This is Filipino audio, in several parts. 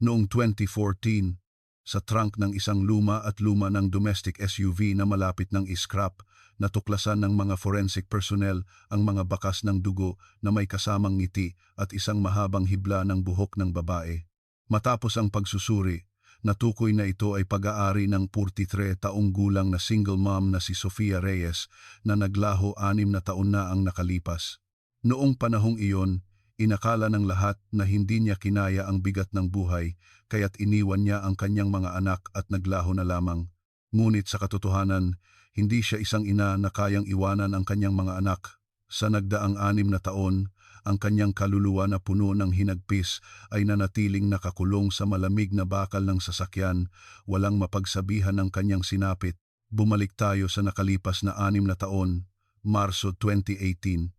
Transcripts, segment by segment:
Noong 2014, sa trunk ng isang luma ng domestic SUV na malapit ng scrap, natuklasan ng mga forensic personnel ang mga bakas ng dugo na may kasamang ngiti at isang mahabang hibla ng buhok ng babae. Matapos ang pagsusuri, natukoy na ito ay pag-aari ng 43 taong gulang na single mom na si Sofia Reyes na naglaho 6 na taon na ang nakalipas. Noong panahong iyon, inakala ng lahat na hindi niya kinaya ang bigat ng buhay kaya't iniwan niya ang kanyang mga anak at naglaho na lamang. Ngunit sa katotohanan, hindi siya isang ina na kayang iwanan ang kanyang mga anak. Sa nagdaang 6 na taon, ang kanyang kaluluwa na puno ng hinagpis ay nanatiling nakakulong sa malamig na bakal ng sasakyan, walang mapagsabihan ng kanyang sinapit. Bumalik tayo sa nakalipas na 6 na taon, Marso 2018.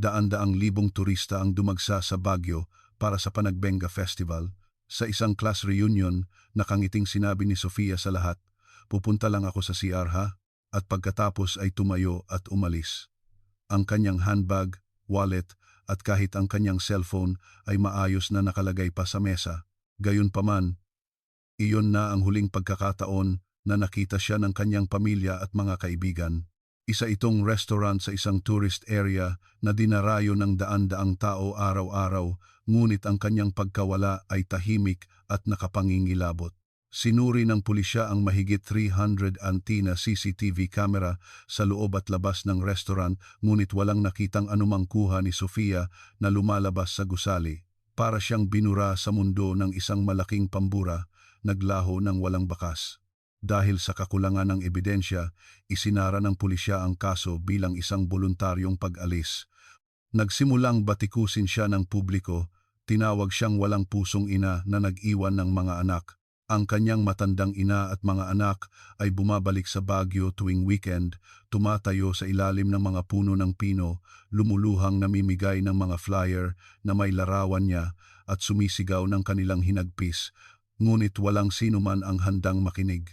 Daan-daang libong turista ang dumagsa sa Baguio para sa Panagbenga Festival. Sa isang class reunion, nakangiting sinabi ni Sofia sa lahat, "Pupunta lang ako sa CR ha?" At pagkatapos ay tumayo at umalis. Ang kanyang handbag, wallet at kahit ang kanyang cellphone ay maayos na nakalagay pa sa mesa. Gayunpaman, iyon na ang huling pagkakataon na nakita siya ng kanyang pamilya at mga kaibigan. Isa itong restaurant sa isang tourist area na dinarayo ng daan-daang tao araw-araw, ngunit ang kanyang pagkawala ay tahimik at nakapangingilabot. Sinuri ng pulisya ang mahigit 300 antina CCTV camera sa loob at labas ng restaurant, ngunit walang nakitang anumang kuha ni Sofia na lumalabas sa gusali. Para siyang binura sa mundo ng isang malaking pambura, naglaho ng walang bakas. Dahil sa kakulangan ng ebidensya, isinara ng pulisya ang kaso bilang isang voluntaryong pag-alis. Nagsimulang batikusin siya ng publiko, tinawag siyang walang pusong ina na nag-iwan ng mga anak. Ang kanyang matandang ina at mga anak ay bumabalik sa Baguio tuwing weekend, tumatayo sa ilalim ng mga puno ng pino, lumuluhang namimigay ng mga flyer na may larawan niya at sumisigaw ng kanilang hinagpis, ngunit walang sino man ang handang makinig.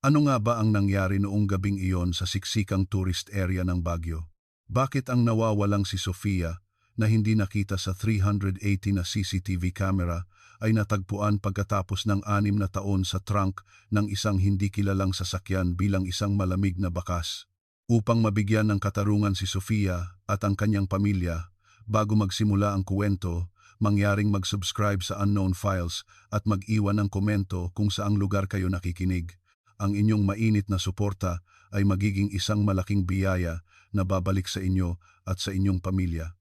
Ano nga ba ang nangyari noong gabing iyon sa siksikang tourist area ng Baguio? Bakit ang nawawalang si Sofia, na hindi nakita sa 380 na CCTV camera, ay natagpuan pagkatapos ng 6 na taon sa trunk ng isang hindi kilalang sasakyan bilang isang malamig na bakas? Upang mabigyan ng katarungan si Sofia at ang kanyang pamilya, bago magsimula ang kuwento, mangyaring mag-subscribe sa Unknown Files at mag-iwan ng komento kung saang lugar kayo nakikinig. Ang inyong mainit na suporta ay magiging isang malaking biyaya na babalik sa inyo at sa inyong pamilya.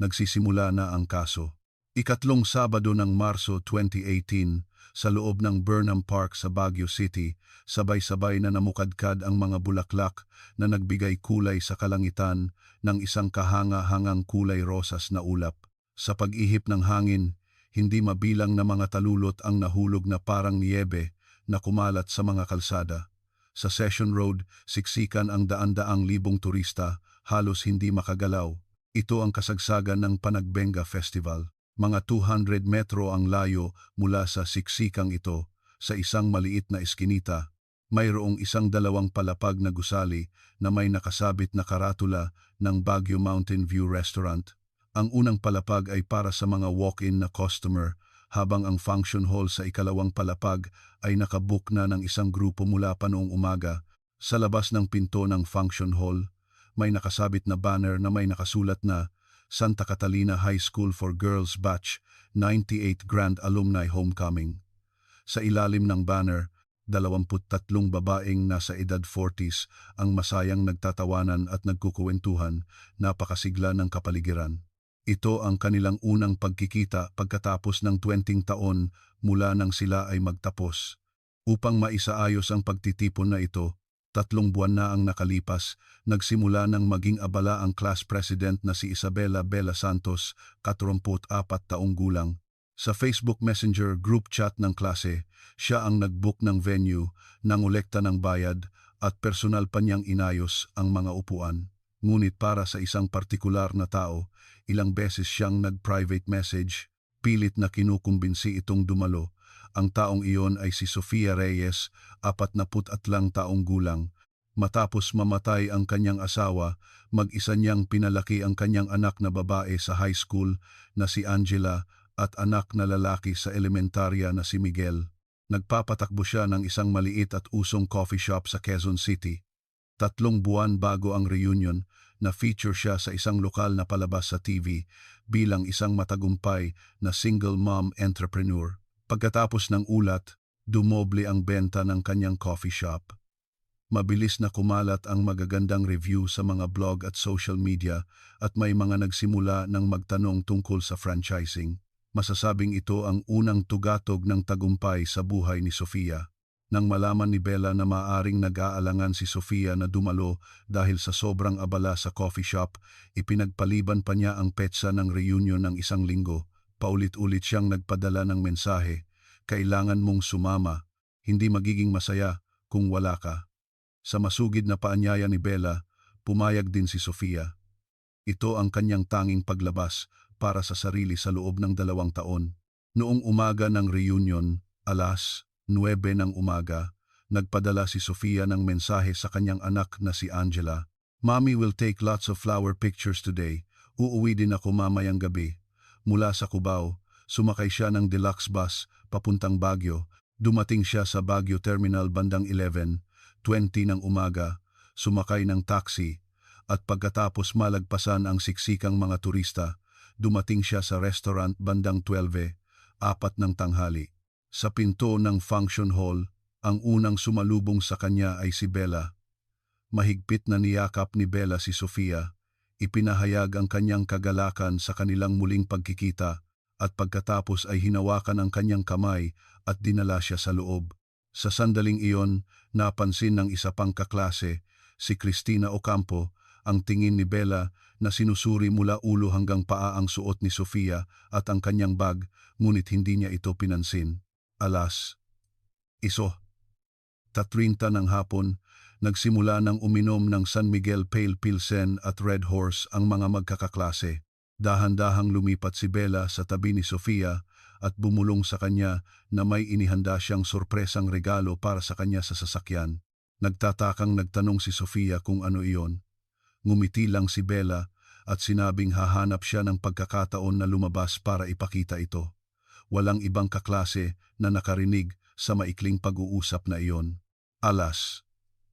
Nagsisimula na ang kaso. Ikatlong Sabado ng Marso 2018, sa loob ng Burnham Park sa Baguio City, sabay-sabay na namukadkad ang mga bulaklak na nagbigay kulay sa kalangitan ng isang kahanga-hangang kulay rosas na ulap. Sa pag-ihip ng hangin, hindi mabilang na mga talulot ang nahulog na parang niyebe na kumalat sa mga kalsada. Sa Session Road, siksikan ang daan-daang libong turista, halos hindi makagalaw. Ito ang kasagsagan ng Panagbenga Festival. Mga 200 metro ang layo mula sa siksikang ito. Sa isang maliit na eskinita, mayroong isang dalawang palapag na gusali na may nakasabit na karatula ng Baguio Mountain View Restaurant. Ang unang palapag ay para sa mga walk-in na customer, habang ang function hall sa ikalawang palapag ay nakabook na ng isang grupo mula pa noong umaga. Sa labas ng pinto ng function hall, may nakasabit na banner na may nakasulat na Santa Catalina High School for Girls Batch 98 Grand Alumni Homecoming. Sa ilalim ng banner, 23 babaeng nasa edad 40s ang masayang nagtatawanan at nagkukuwentuhan, napakasigla ng kapaligiran. Ito ang kanilang unang pagkikita pagkatapos ng 20 taon mula nang sila ay magtapos. Upang maisaayos ang pagtitipon na ito, 3 buwan na ang nakalipas, nagsimula ng maging abala ang class president na si Isabela Bella Santos, 44 taong gulang. Sa Facebook Messenger group chat ng klase, siya ang nag-book ng venue, nangolekta ng bayad at personal pa niyang inayos ang mga upuan. Ngunit para sa isang partikular na tao, ilang beses siyang nag-private message, pilit na kinukumbinsi itong dumalo. Ang taong iyon ay si Sofia Reyes, 43 taong gulang. Matapos mamatay ang kanyang asawa, mag-isa niyang pinalaki ang kanyang anak na babae sa high school na si Angela at anak na lalaki sa elementarya na si Miguel. Nagpapatakbo siya ng isang maliit at usong coffee shop sa Quezon City. 3 buwan bago ang reunion, na-feature siya sa isang lokal na palabas sa TV bilang isang matagumpay na single mom entrepreneur. Pagkatapos ng ulat, dumoble ang benta ng kanyang coffee shop. Mabilis na kumalat ang magagandang review sa mga blog at social media at may mga nagsimula ng magtanong tungkol sa franchising. Masasabing ito ang unang tugatog ng tagumpay sa buhay ni Sofia. Nang malaman ni Bella na maaring nag-aalangan si Sofia na dumalo dahil sa sobrang abala sa coffee shop, ipinagpaliban pa niya ang petsa ng reunion ng 1 linggo. Paulit-ulit siyang nagpadala ng mensahe, "Kailangan mong sumama, hindi magiging masaya kung wala ka." Sa masugid na paanyaya ni Bella, pumayag din si Sofia. Ito ang kanyang tanging paglabas para sa sarili sa loob ng 2 taon. Noong umaga ng reunion, alas 9 ng umaga, nagpadala si Sofia ng mensahe sa kanyang anak na si Angela. "Mommy will take lots of flower pictures today. Uuwi din ako mamayang gabi." Mula sa Cubao, sumakay siya ng deluxe bus papuntang Baguio. Dumating siya sa Baguio Terminal bandang 11:20 ng umaga, sumakay ng taxi, at pagkatapos malagpasan ang siksikang mga turista, dumating siya sa restaurant bandang 12:04 ng tanghali. Sa pinto ng function hall, ang unang sumalubong sa kanya ay si Bella. Mahigpit na niyakap ni Bella si Sofia, ipinahayag ang kanyang kagalakan sa kanilang muling pagkikita, at pagkatapos ay hinawakan ang kanyang kamay at dinala siya sa loob. Sa sandaling iyon, napansin ng isa pang kaklase, si Cristina Ocampo, ang tingin ni Bella na sinusuri mula ulo hanggang paa ang suot ni Sofia at ang kanyang bag, ngunit hindi niya ito pinansin. Alas 1:30 ng hapon, nagsimula ng uminom ng San Miguel Pale Pilsen at Red Horse ang mga magkakaklase. Dahan-dahang lumipat si Bella sa tabi ni Sofia at bumulong sa kanya na may inihanda siyang sorpresang regalo para sa kanya sa sasakyan. Nagtatakang nagtanong si Sofia kung ano iyon. Ngumiti lang si Bella at sinabing hahanap siya ng pagkakataon na lumabas para ipakita ito. Walang ibang kaklase na nakarinig sa maikling pag-uusap na iyon. Alas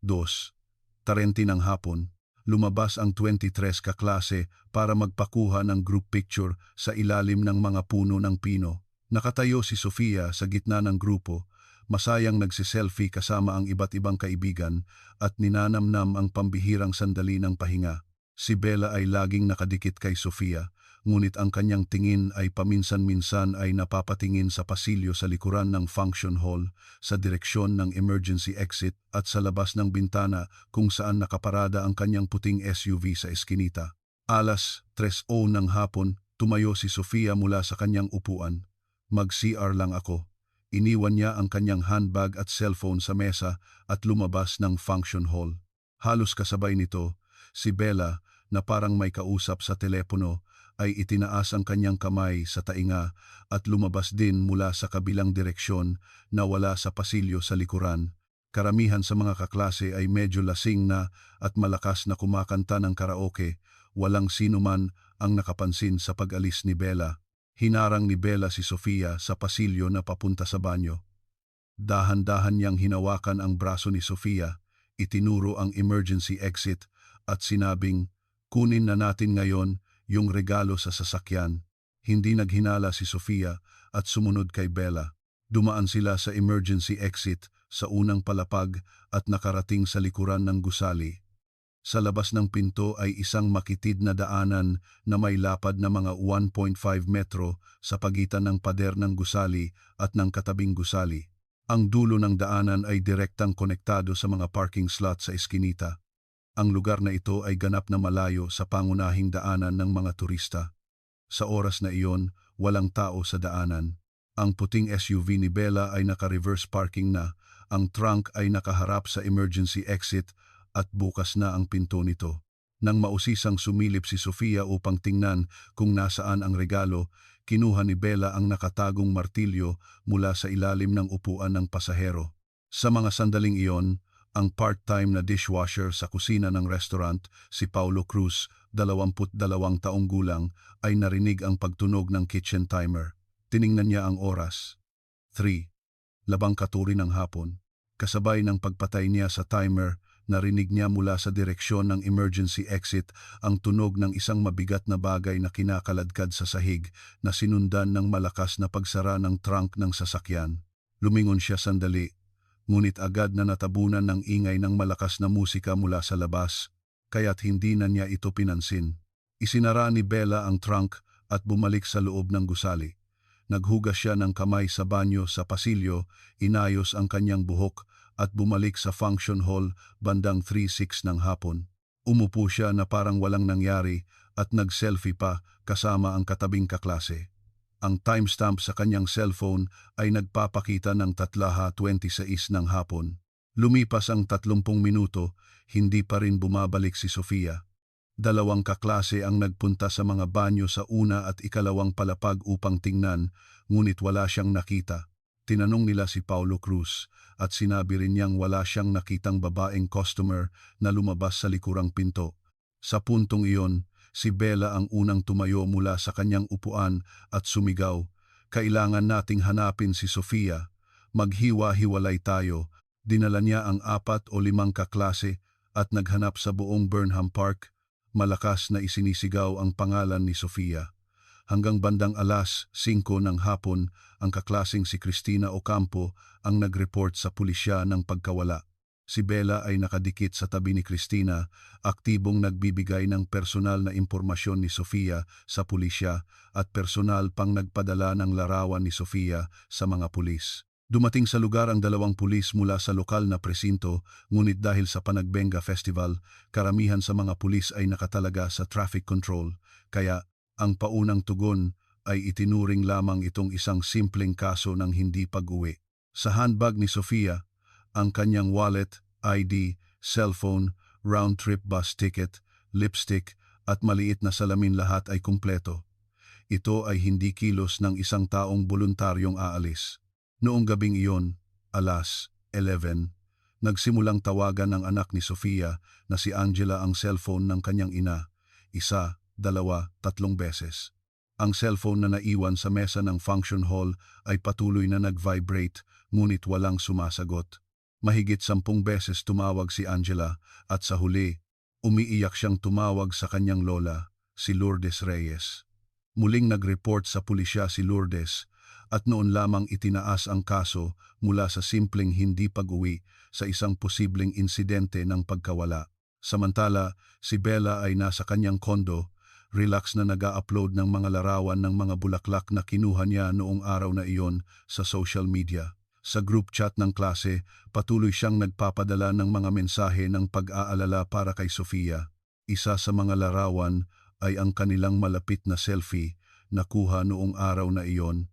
2:30 ng hapon, lumabas ang 23 kaklase para magpakuha ng group picture sa ilalim ng mga puno ng pino. Nakatayo si Sofia sa gitna ng grupo, masayang nagsiselfie kasama ang iba't ibang kaibigan at ninanamnam ang pambihirang sandali ng pahinga. Si Bella ay laging nakadikit kay Sofia, ngunit ang kanyang tingin ay paminsan-minsan ay napapatingin sa pasilyo sa likuran ng function hall, sa direksyon ng emergency exit at sa labas ng bintana kung saan nakaparada ang kanyang puting SUV sa eskinita. Alas 3:00 ng hapon, tumayo si Sofia mula sa kanyang upuan. "Mag-CR lang ako." Iniwan niya ang kanyang handbag at cellphone sa mesa at lumabas ng function hall. Halos kasabay nito, si Bella, na parang may kausap sa telepono, ay itinaas ang kanyang kamay sa tainga at lumabas din mula sa kabilang direksyon na wala sa pasilyo sa likuran. Karamihan sa mga kaklase ay medyo lasing na at malakas na kumakanta ng karaoke. Walang sino man ang nakapansin sa pag-alis ni Bella. Hinarang ni Bella si Sofia sa pasilyo na papunta sa banyo. Dahan-dahan niyang hinawakan ang braso ni Sofia, itinuro ang emergency exit at sinabing, "Kunin na natin ngayon yung regalo sa sasakyan." Hindi naghinala si Sofia at sumunod kay Bella. Dumaan sila sa emergency exit sa unang palapag at nakarating sa likuran ng gusali. Sa labas ng pinto ay isang makitid na daanan na may lapad na mga 1.5 metro sa pagitan ng pader ng gusali at ng katabing gusali. Ang dulo ng daanan ay direktang konektado sa mga parking slot sa eskinita. Ang lugar na ito ay ganap na malayo sa pangunahing daanan ng mga turista. Sa oras na iyon, walang tao sa daanan. Ang puting SUV ni Bella ay naka-reverse parking na, ang trunk ay nakaharap sa emergency exit at bukas na ang pinto nito. Nang mausisang sumilip si Sofia upang tingnan kung nasaan ang regalo, kinuha ni Bella ang nakatagong martilyo mula sa ilalim ng upuan ng pasahero. Sa mga sandaling iyon, ang part-time na dishwasher sa kusina ng restaurant, si Paulo Cruz, 22 taong gulang, ay narinig ang pagtunog ng kitchen timer. Tiningnan niya ang oras. 3. Labang katuri ng hapon. Kasabay ng pagpatay niya sa timer, narinig niya mula sa direksyon ng emergency exit ang tunog ng isang mabigat na bagay na kinakaladkad sa sahig na sinundan ng malakas na pagsara ng trunk ng sasakyan. Lumingon siya sandali, ngunit agad na natabunan ng ingay ng malakas na musika mula sa labas, kaya't hindi na niya ito pinansin. Isinara ni Bella ang trunk at bumalik sa loob ng gusali. Naghugas siya ng kamay sa banyo sa pasilyo, inayos ang kanyang buhok at bumalik sa function hall bandang 3:06 ng hapon. Umupo siya na parang walang nangyari at nag-selfie pa kasama ang katabing kaklase. Ang timestamp sa kanyang cellphone ay nagpapakita ng 3:26 ng hapon. Lumipas ang 30 minuto, hindi pa rin bumabalik si Sofia. Dalawang kaklase ang nagpunta sa mga banyo sa una at ikalawang palapag upang tingnan, ngunit wala siyang nakita. Tinanong nila si Paulo Cruz at sinabi rin niyang wala siyang nakitang babaeng customer na lumabas sa likurang pinto. Sa puntong iyon, si Bella ang unang tumayo mula sa kanyang upuan at sumigaw, "Kailangan nating hanapin si Sofia. Maghiwa-hiwalay tayo." Dinala niya ang 4 o 5 kaklase at naghanap sa buong Burnham Park. Malakas na isinisigaw ang pangalan ni Sofia. Hanggang bandang 5:00 ng hapon, ang kaklaseng si Cristina Ocampo ang nag-report sa pulisya ng pagkawala. Si Bella ay nakadikit sa tabi ni Cristina, aktibong nagbibigay ng personal na impormasyon ni Sofia sa pulisya at personal pang nagpadala ng larawan ni Sofia sa mga pulis. Dumating sa lugar ang 2 pulis mula sa lokal na presinto, ngunit dahil sa Panagbenga Festival, karamihan sa mga pulis ay nakatalaga sa traffic control, kaya ang paunang tugon ay itinuring lamang itong isang simpleng kaso ng hindi pag-uwi. Sa handbag ni Sofia, ang kanyang wallet, ID, cellphone, round-trip bus ticket, lipstick at maliit na salamin lahat ay kumpleto. Ito ay hindi kilos ng isang taong voluntaryong aalis. Noong gabing iyon, 11:00, nagsimulang tawagan ng anak ni Sofia na si Angela ang cellphone ng kanyang ina, 1, 2, 3 beses. Ang cellphone na naiwan sa mesa ng function hall ay patuloy na nag-vibrate, ngunit walang sumasagot. Mahigit 10 beses tumawag si Angela at sa huli, umiiyak siyang tumawag sa kanyang lola, si Lourdes Reyes. Muling nag-report sa pulisya si Lourdes at noon lamang itinaas ang kaso mula sa simpleng hindi pag-uwi sa isang posibleng insidente ng pagkawala. Samantala, si Bella ay nasa kanyang kondo, relax na nag-a-upload ng mga larawan ng mga bulaklak na kinuha niya noong araw na iyon sa social media. Sa group chat ng klase, patuloy siyang nagpapadala ng mga mensahe ng pag-aalala para kay Sofia. Isa sa mga larawan ay ang kanilang malapit na selfie na kuha noong araw na iyon.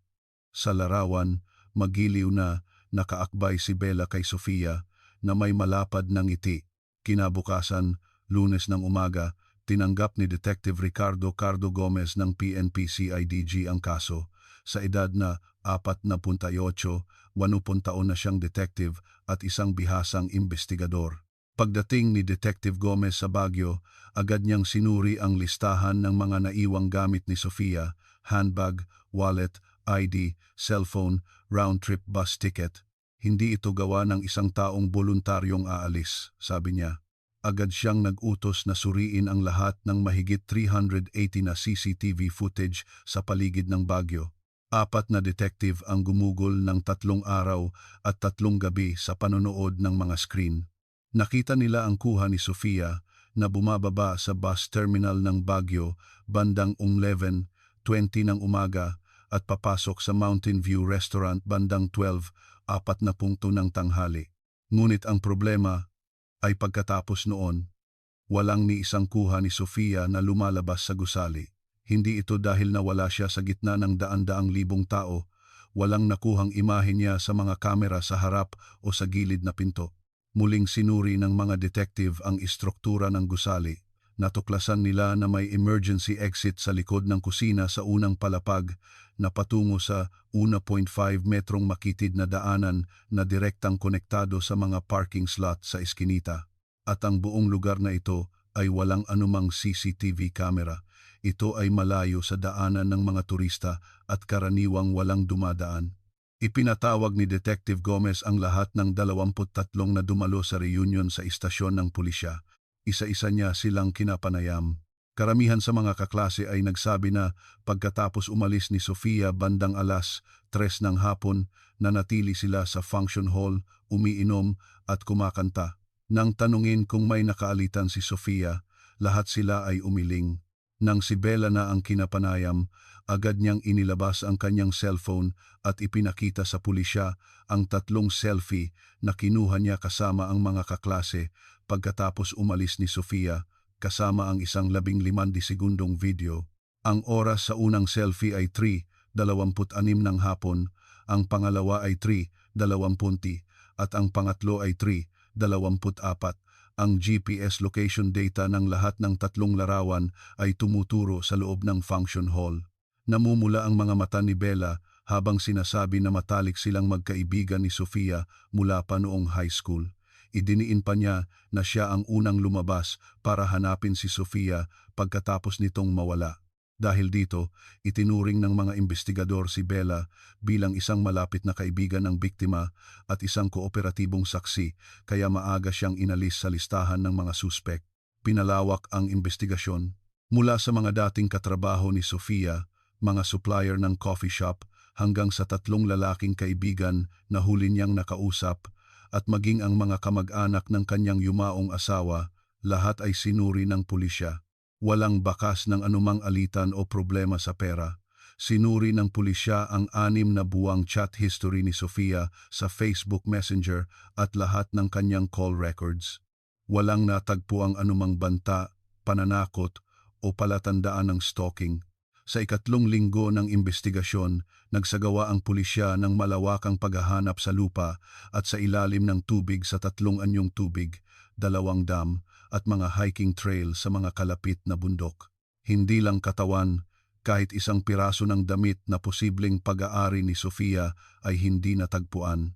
Sa larawan, magiliw na nakaakbay si Bella kay Sofia na may malapad na ngiti. Kinabukasan, Lunes ng umaga, tinanggap ni Detective Ricardo Cardo Gomez ng PNP CIDG ang kaso. Sa edad na 48, 80 taon na siyang detective at isang bihasang investigador. Pagdating ni Detective Gomez sa Baguio, agad niyang sinuri ang listahan ng mga naiwang gamit ni Sofia, handbag, wallet, ID, cellphone, round-trip bus ticket. Hindi ito gawa ng isang taong voluntaryong aalis, sabi niya. Agad siyang nag-utos na suriin ang lahat ng mahigit 380 na CCTV footage sa paligid ng Baguio. 4 na detective ang gumugol ng 3 araw at 3 gabi sa panonood ng mga screen. Nakita nila ang kuha ni Sofia na bumababa sa bus terminal ng Baguio bandang 11:20 ng umaga at papasok sa Mountain View Restaurant bandang 12:40 ng tanghali. Ngunit ang problema ay pagkatapos noon, walang ni isang kuha ni Sofia na lumalabas sa gusali. Hindi ito dahil nawala siya sa gitna ng daan-daang libong tao, walang nakuhang imahe niya sa mga kamera sa harap o sa gilid na pinto. Muling sinuri ng mga detective ang istruktura ng gusali. Natuklasan nila na may emergency exit sa likod ng kusina sa unang palapag na patungo sa 1.5 metrong makitid na daanan na direktang konektado sa mga parking slot sa eskinita. At ang buong lugar na ito ay walang anumang CCTV camera. Ito ay malayo sa daanan ng mga turista at karaniwang walang dumadaan. Ipinatawag ni Detective Gomez ang lahat ng 23 na dumalo sa reunion sa istasyon ng pulisya. Isa-isa niya silang kinapanayam. Karamihan sa mga kaklase ay nagsabi na pagkatapos umalis ni Sofia bandang alas 3 ng hapon, nanatili sila sa function hall, umiinom at kumakanta. Nang tanungin kung may nakaalitan si Sofia, lahat sila ay umiling. Nang si Bella na ang kinapanayam, agad niyang inilabas ang kanyang cellphone at ipinakita sa pulisya ang 3 selfie na kinuha niya kasama ang mga kaklase pagkatapos umalis ni Sofia, kasama ang isang 15 segundong video. Ang oras sa unang selfie ay 3:26 ng hapon, ang pangalawa ay 3:20 at ang pangatlo ay 3:24. Ang GPS location data ng lahat ng 3 larawan ay tumuturo sa loob ng function hall. Namumula ang mga mata ni Bella habang sinasabi na matalik silang magkaibigan ni Sofia mula pa noong high school. Idiniin pa niya na siya ang unang lumabas para hanapin si Sofia pagkatapos nitong mawala. Dahil dito, itinuring ng mga investigador si Bella bilang isang malapit na kaibigan ng biktima at isang kooperatibong saksi, kaya maaga siyang inalis sa listahan ng mga suspek. Pinalawak ang investigasyon. Mula sa mga dating katrabaho ni Sofia, mga supplier ng coffee shop, hanggang sa 3 lalaking kaibigan na huli niyang nakausap, at maging ang mga kamag-anak ng kanyang yumaong asawa, lahat ay sinuri ng pulisya. Walang bakas ng anumang alitan o problema sa pera. Sinuri ng pulisya ang 6 na buwang chat history ni Sofia sa Facebook Messenger at lahat ng kanyang call records. Walang natagpo ang anumang banta, pananakot o palatandaan ng stalking. Sa ikatlong linggo ng investigasyon, nagsagawa ang pulisya ng malawakang paghahanap sa lupa at sa ilalim ng tubig sa 3 anyong tubig, 2 dam, at mga hiking trail sa mga kalapit na bundok. Hindi lang katawan, kahit isang piraso ng damit na posibleng pag-aari ni Sofia ay hindi natagpuan.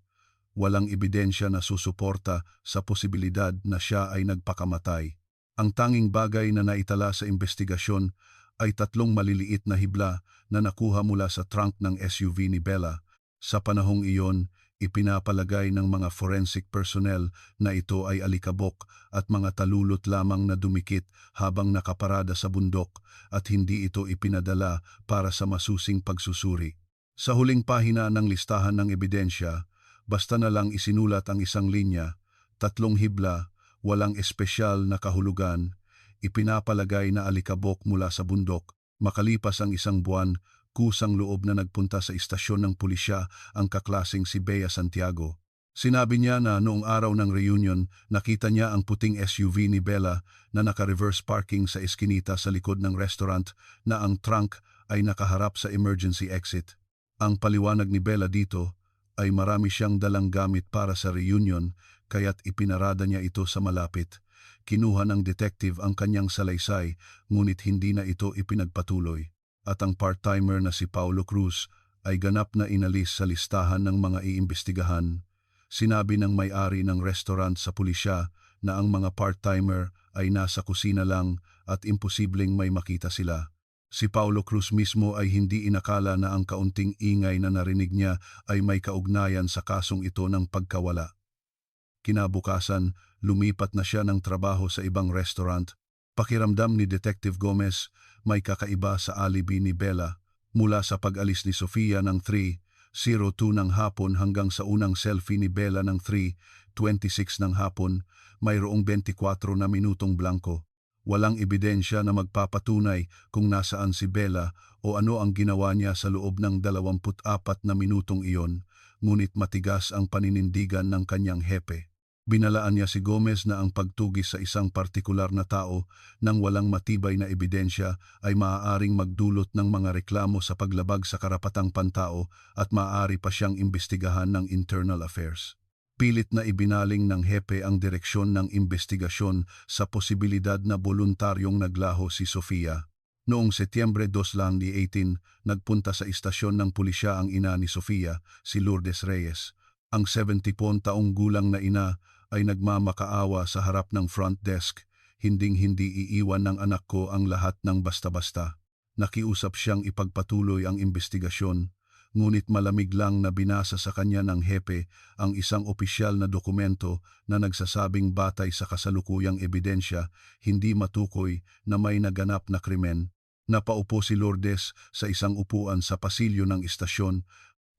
Walang ebidensya na susuporta sa posibilidad na siya ay nagpakamatay. Ang tanging bagay na naitala sa investigasyon ay 3 maliliit na hibla na nakuha mula sa trunk ng SUV ni Bella. Sa panahong iyon, ipinapalagay ng mga forensic personnel na ito ay alikabok at mga talulot lamang na dumikit habang nakaparada sa bundok at hindi ito ipinadala para sa masusing pagsusuri. Sa huling pahina ng listahan ng ebidensya, basta na lang isinulat ang isang linya, 3 hibla, walang espesyal na kahulugan, ipinapalagay na alikabok mula sa bundok. Makalipas ang 1 buwan, kusang loob na nagpunta sa istasyon ng pulisya ang kaklaseng si Bea Santiago. Sinabi niya na noong araw ng reunion, nakita niya ang puting SUV ni Bella na naka-reverse parking sa eskinita sa likod ng restaurant na ang trunk ay nakaharap sa emergency exit. Ang paliwanag ni Bella dito ay marami siyang dalang gamit para sa reunion kaya't ipinarada niya ito sa malapit. Kinuha ng detective ang kanyang salaysay ngunit hindi na ito ipinagpatuloy. At ang part-timer na si Paulo Cruz ay ganap na inalis sa listahan ng mga iimbestigahan. Sinabi ng may-ari ng restaurant sa pulisya na ang mga part-timer ay nasa kusina lang at imposibleng may makita sila. Si Paulo Cruz mismo ay hindi inakala na ang kaunting ingay na narinig niya ay may kaugnayan sa kasong ito ng pagkawala. Kinabukasan, lumipat na siya ng trabaho sa ibang restaurant. Pakiramdam ni Detective Gomez, may kakaiba sa alibi ni Bella. Mula sa pag-alis ni Sofia ng 3:02 ng hapon hanggang sa unang selfie ni Bella ng 3:26 ng hapon, mayroong 24 na minutong blanko. Walang ebidensya na magpapatunay kung nasaan si Bella o ano ang ginawa niya sa loob ng 24 na minutong iyon, ngunit matigas ang paninindigan ng kanyang hepe. Binalaan niya si Gomez na ang pagtugis sa isang partikular na tao nang walang matibay na ebidensya ay maaaring magdulot ng mga reklamo sa paglabag sa karapatang pantao at maaari pa siyang imbestigahan ng Internal Affairs. Pilit na ibinaling ng hepe ang direksyon ng investigasyon sa posibilidad na voluntaryong naglaho si Sofia. Noong Setyembre 2018, nagpunta sa istasyon ng pulisya ang ina ni Sofia, si Lourdes Reyes. Ang 70 taong gulang na ina ay nagmamakaawa sa harap ng front desk. hinding-hindi iiwan ng anak ko ang lahat ng basta-basta. Nakiusap siyang ipagpatuloy ang investigasyon, ngunit malamig lang na binasa sa kanya ng hepe ang isang opisyal na dokumento na nagsasabing batay sa kasalukuyang ebidensya, hindi matukoy na may naganap na krimen. Napaupo si Lourdes sa isang upuan sa pasilyo ng istasyon,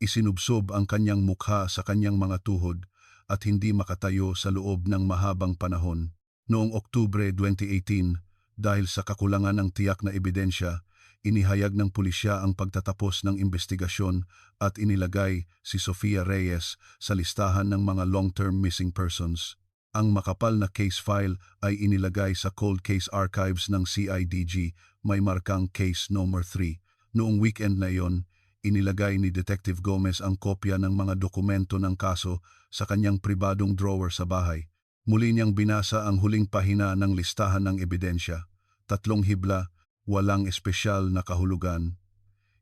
isinubsob ang kanyang mukha sa kanyang mga tuhod at hindi makatayo sa loob ng mahabang panahon. Noong Oktubre 2018, dahil sa kakulangan ng tiyak na ebidensya, inihayag ng pulisya ang pagtatapos ng investigasyon at inilagay si Sofia Reyes sa listahan ng mga long-term missing persons. Ang makapal na case file ay inilagay sa Cold Case Archives ng CIDG, may markang Case Number 3. Noong weekend na iyon, inilagay ni Detective Gomez ang kopya ng mga dokumento ng kaso sa kanyang pribadong drawer sa bahay. Muli niyang binasa ang huling pahina ng listahan ng ebidensya. 3 hibla, walang espesyal na kahulugan.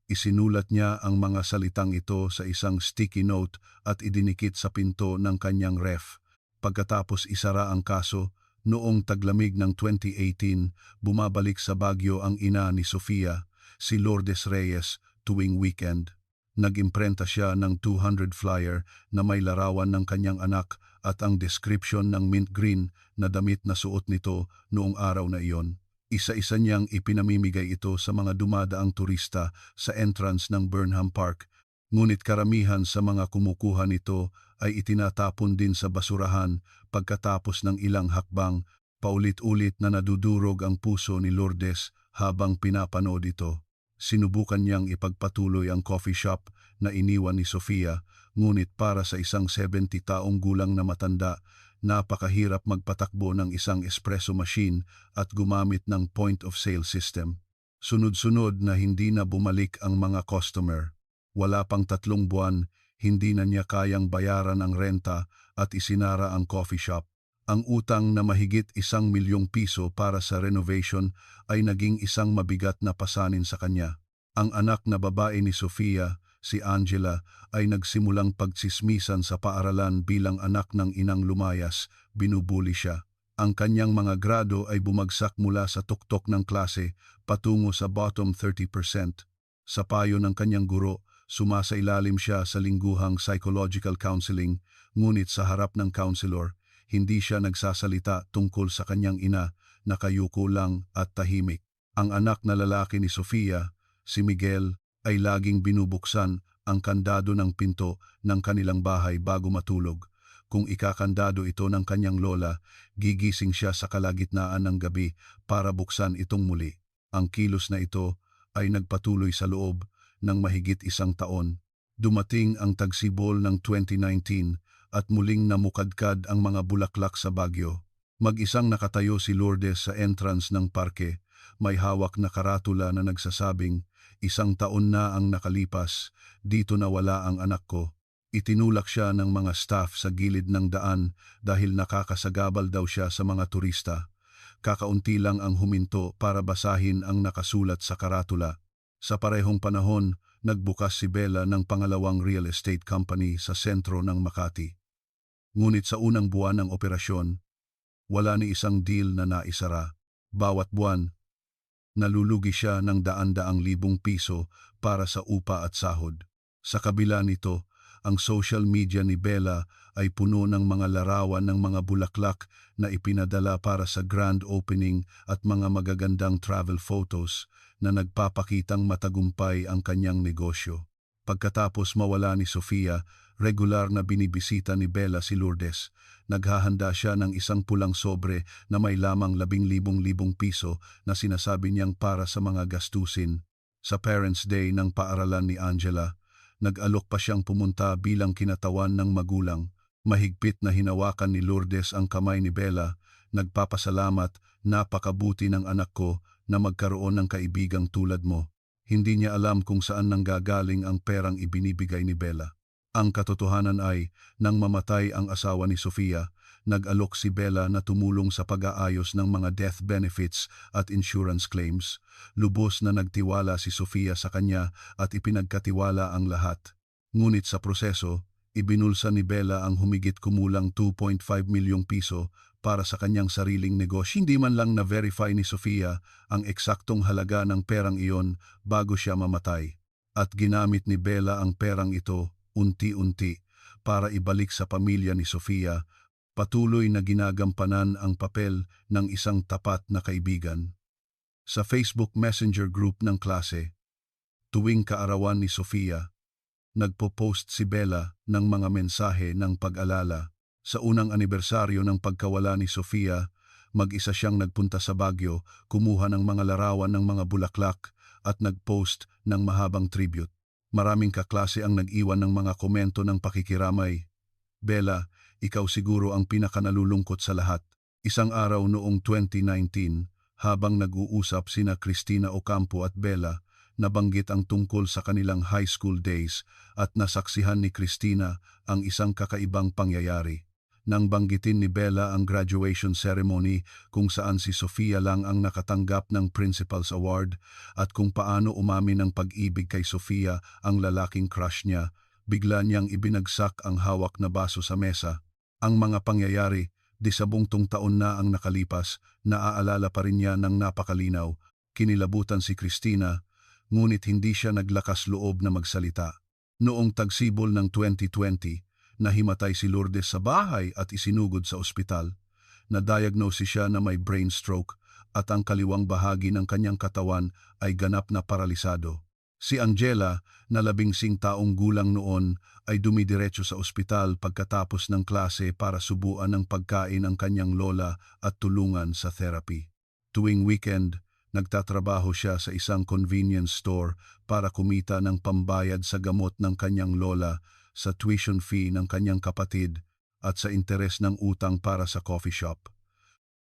Isinulat niya ang mga salitang ito sa isang sticky note at idinikit sa pinto ng kanyang ref. Pagkatapos isara ang kaso, noong taglamig ng 2018, bumabalik sa Baguio ang ina ni Sofia, si Lourdes Reyes, tuwing weekend. Nag-imprenta siya ng 200 flyer na may larawan ng kanyang anak at ang description ng mint green na damit na suot nito noong araw na iyon. Isa-isa niyang ipinamimigay ito sa mga dumadaang turista sa entrance ng Burnham Park, ngunit karamihan sa mga kumukuha nito ay itinatapon din sa basurahan pagkatapos ng ilang hakbang. Paulit-ulit na nadudurog ang puso ni Lourdes habang pinapanood ito. Sinubukan niyang ipagpatuloy ang coffee shop na iniwan ni Sofia, ngunit para sa isang 70 taong gulang na matanda, napakahirap magpatakbo ng isang espresso machine at gumamit ng point-of-sale system. Sunod-sunod na hindi na bumalik ang mga customer. Wala pang 3 buwan, hindi na niya kayang bayaran ang renta at isinara ang coffee shop. Ang utang na mahigit 1 milyong piso para sa renovation ay naging isang mabigat na pasanin sa kanya. Ang anak na babae ni Sofia, si Angela, ay nagsimulang pagsismisan sa paaralan bilang anak ng inang lumayas, binubuli siya. Ang kanyang mga grado ay bumagsak mula sa tuktok ng klase patungo sa bottom 30%. Sa payo ng kanyang guro, sumasailalim siya sa lingguhang psychological counseling, ngunit sa harap ng counselor, hindi siya nagsasalita tungkol sa kanyang ina, nakayuko lang at tahimik. Ang anak na lalaki ni Sofia, si Miguel, ay laging binubuksan ang kandado ng pinto ng kanilang bahay bago matulog. Kung ikakandado ito ng kanyang lola, gigising siya sa kalagitnaan ng gabi para buksan itong muli. Ang kilos na ito ay nagpatuloy sa loob ng mahigit 1 taon. Dumating ang tagsibol ng 2019 at muling namukadkad ang mga bulaklak sa Baguio. Mag-isang nakatayo si Lourdes sa entrance ng parke, may hawak na karatula na nagsasabing, 1 taon na ang nakalipas, dito na wala ang anak ko. Itinulak siya ng mga staff sa gilid ng daan dahil nakakasagabal daw siya sa mga turista. Kakaunti lang ang huminto para basahin ang nakasulat sa karatula. Sa parehong panahon, nagbukas si Bella ng pangalawang real estate company sa sentro ng Makati. Ngunit sa unang buwan ng operasyon, wala ni isang deal na naisara. Bawat buwan, nalulugi siya ng daan-daang libong piso para sa upa at sahod. Sa kabila nito, ang social media ni Bella ay puno ng mga larawan ng mga bulaklak na ipinadala para sa grand opening at mga magagandang travel photos na nagpapakitang matagumpay ang kanyang negosyo. Pagkatapos mawala ni Sofia, regular na binibisita ni Bella si Lourdes. Naghahanda siya ng isang pulang sobre na may lamang 10,000 piso na sinasabi niyang para sa mga gastusin. Sa Parents' Day ng paaralan ni Angela, nag-alok pa siyang pumunta bilang kinatawan ng magulang. Mahigpit na hinawakan ni Lourdes ang kamay ni Bella, nagpapasalamat, napakabuti ng anak ko na magkaroon ng kaibigang tulad mo. Hindi niya alam kung saan nanggagaling ang perang ibinibigay ni Bella. Ang katotohanan ay, nang mamatay ang asawa ni Sofia, nag-alok si Bella na tumulong sa pag-aayos ng mga death benefits at insurance claims. Lubos na nagtiwala si Sofia sa kanya at ipinagkatiwala ang lahat. Ngunit sa proseso, ibinulsa ni Bella ang humigit kumulang 2.5 milyong piso para sa kanyang sariling negosyo. Hindi man lang na-verify ni Sofia ang eksaktong halaga ng perang iyon bago siya mamatay. At ginamit ni Bella ang perang ito unti-unti para ibalik sa pamilya ni Sofia, patuloy na ginagampanan ang papel ng isang tapat na kaibigan. Sa Facebook Messenger group ng klase, tuwing kaarawan ni Sofia, nagpo-post si Bella ng mga mensahe ng pag-alala. Sa unang anibersaryo ng pagkawala ni Sofia, mag-isa siyang nagpunta sa Baguio, kumuha ng mga larawan ng mga bulaklak at nag-post ng mahabang tribute. Maraming kaklase ang nag-iwan ng mga komento ng pakikiramay. Bella, ikaw siguro ang pinakanalulungkot sa lahat. Isang araw noong 2019, habang nag-uusap sina Cristina Ocampo at Bella, nabanggit ang tungkol sa kanilang high school days at nasaksihan ni Cristina ang isang kakaibang pangyayari. Nang banggitin ni Bella ang graduation ceremony kung saan si Sofia lang ang nakatanggap ng Principal's Award at kung paano umamin ng pag-ibig kay Sofia ang lalaking crush niya, bigla niyang ibinagsak ang hawak na baso sa mesa. Ang mga pangyayari, 10 taon na ang nakalipas, naaalala pa rin niya ng napakalinaw. Kinilabutan si Cristina, ngunit hindi siya naglakas loob na magsalita. Noong tagsibol ng 2020, nahimatay si Lourdes sa bahay at isinugod sa ospital. Na-diagnose siya na may brain stroke at ang kaliwang bahagi ng kanyang katawan ay ganap na paralisado. Si Angela, na 11 taong gulang noon, ay dumidiretso sa ospital pagkatapos ng klase para subuan ng pagkain ang kanyang lola at tulungan sa therapy. Tuwing weekend, nagtatrabaho siya sa isang convenience store para kumita ng pambayad sa gamot ng kanyang lola, sa tuition fee ng kanyang kapatid at sa interes ng utang para sa coffee shop.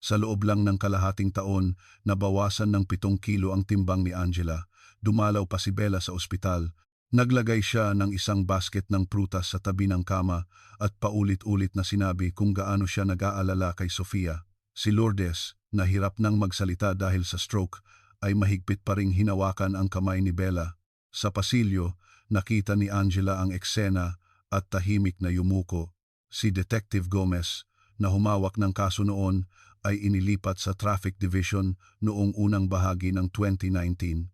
Sa loob lang ng kalahating taon, nabawasan ng 7 kilo ang timbang ni Angela. Dumalaw pa si Bella sa ospital. Naglagay siya ng isang basket ng prutas sa tabi ng kama at paulit-ulit na sinabi kung gaano siya nag-aalala kay Sofia. Si Lourdes, na hirap nang magsalita dahil sa stroke, ay mahigpit pa ring hinawakan ang kamay ni Bella. Sa pasilyo, nakita ni Angela ang eksena at tahimik na yumuko. Si Detective Gomez, na humawak ng kaso noon, ay inilipat sa Traffic Division noong unang bahagi ng 2019.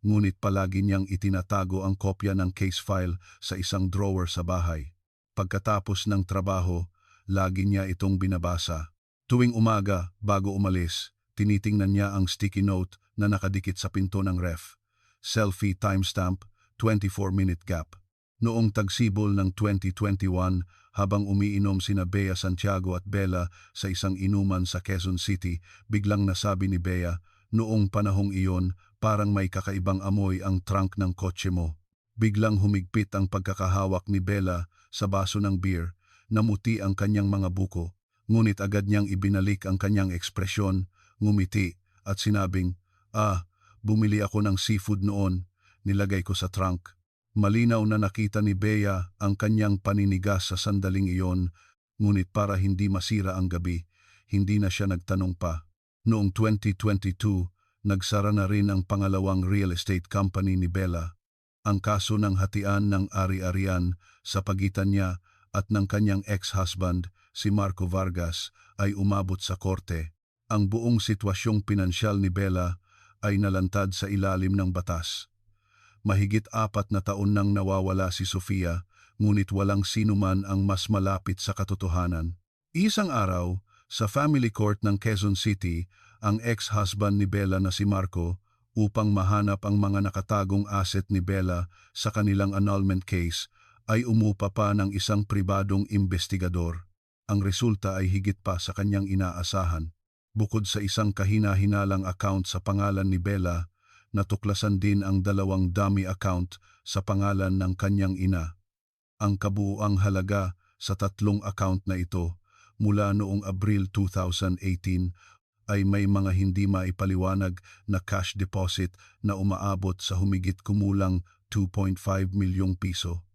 Ngunit palagi niyang itinatago ang kopya ng case file sa isang drawer sa bahay. Pagkatapos ng trabaho, lagi niya itong binabasa. Tuwing umaga, bago umalis, tinitingnan niya ang sticky note na nakadikit sa pinto ng ref. Selfie timestamp, 24-minute gap. Noong tagsibol ng 2021, habang umiinom sina Bea Santiago at Bella sa isang inuman sa Quezon City, biglang nasabi ni Bea, "Noong panahong iyon, parang may kakaibang amoy ang trunk ng kotse mo." Biglang humigpit ang pagkakahawak ni Bella sa baso ng beer, namuti ang kanyang mga buko, ngunit agad niyang ibinalik ang kanyang ekspresyon, ngumiti at sinabing, bumili ako ng seafood noon, nilagay ko sa trunk." Malinaw na nakita ni Bea ang kanyang paninigas sa sandaling iyon, ngunit para hindi masira ang gabi, hindi na siya nagtanong pa. Noong 2022, nagsara na rin ang pangalawang real estate company ni Bella. Ang kaso ng hatian ng ari-arian sa pagitan niya at ng kanyang ex-husband, si Marco Vargas, ay umabot sa korte. Ang buong sitwasyong pinansyal ni Bella ay nalantad sa ilalim ng batas. Mahigit 4 na taon nang nawawala si Sofia, ngunit walang sinuman ang mas malapit sa katotohanan. Isang araw, sa family court ng Quezon City, ang ex-husband ni Bella na si Marco, upang mahanap ang mga nakatagong asset ni Bella sa kanilang annulment case, ay umupa pa ng isang pribadong investigador. Ang resulta ay higit pa sa kanyang inaasahan. Bukod sa isang kahina-hinalang account sa pangalan ni Bella, natuklasan din ang 2 dummy account sa pangalan ng kanyang ina. Ang kabuuang halaga sa 3 account na ito mula noong Abril 2018 ay may mga hindi maipaliwanag na cash deposit na umaabot sa humigit kumulang 2.5 milyong piso.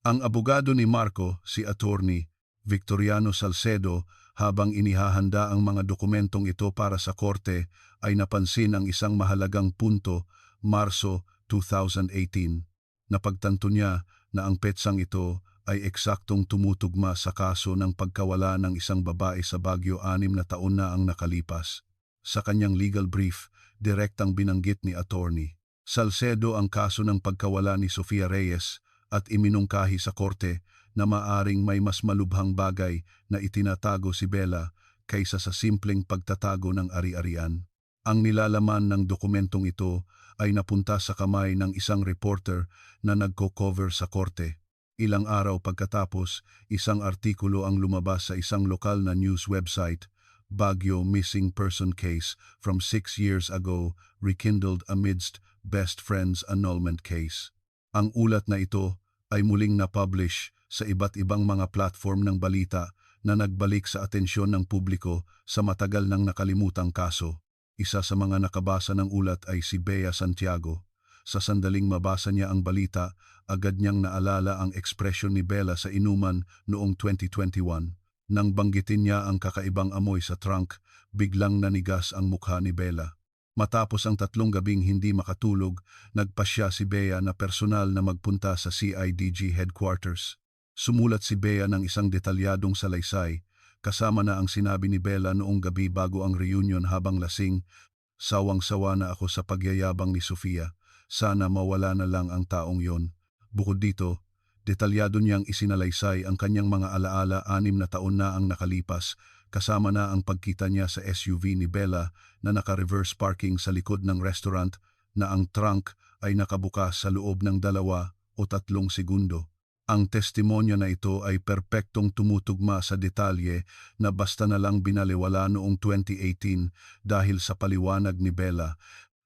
Ang abogado ni Marco, si Attorney Victoriano Salcedo, habang inihahanda ang mga dokumentong ito para sa korte, ay napansin ang isang mahalagang punto. Marso 2018. Napagtanto niya na ang petsang ito ay eksaktong tumutugma sa kaso ng pagkawala ng isang babae sa Baguio 6 na taon na ang nakalipas. Sa kanyang legal brief, direktang binanggit ni Attorney Salcedo ang kaso ng pagkawala ni Sofia Reyes at iminungkahi sa korte na maaring may mas malubhang bagay na itinatago si Bella kaysa sa simpleng pagtatago ng ari-arian. Ang nilalaman ng dokumentong ito ay napunta sa kamay ng isang reporter na nagko-cover sa korte. Ilang araw pagkatapos, isang artikulo ang lumabas sa isang lokal na news website, Baguio Missing Person Case from 6 years ago rekindled amidst best friends annulment case. Ang ulat na ito ay muling na-publish sa iba't ibang mga platform ng balita na nagbalik sa atensyon ng publiko sa matagal nang nakalimutang kaso. Isa sa mga nakabasa ng ulat ay si Bea Santiago. Sa sandaling mabasa niya ang balita, agad niyang naalala ang ekspresyon ni Bella sa inuman noong 2021. Nang banggitin niya ang kakaibang amoy sa trunk, biglang nanigas ang mukha ni Bella. Matapos ang 3 gabing hindi makatulog, nagpasya si Bea na personal na magpunta sa CIDG headquarters. Sumulat si Bea ng isang detalyadong salaysay, kasama na ang sinabi ni Bella noong gabi bago ang reunion habang lasing. Sawang-sawa na ako sa pagyayabang ni Sofia. Sana mawala na lang ang taong yon. Bukod dito, detalyado niyang isinalaysay ang kanyang mga alaala 6 na taon na ang nakalipas, kasama na ang pagkita niya sa SUV ni Bella na naka-reverse parking sa likod ng restaurant na ang trunk ay nakabukas sa loob ng 2 o 3 segundo. Ang testimonya na ito ay perpektong tumutugma sa detalye na basta na lang binaliwala noong 2018 dahil sa paliwanag ni Bella.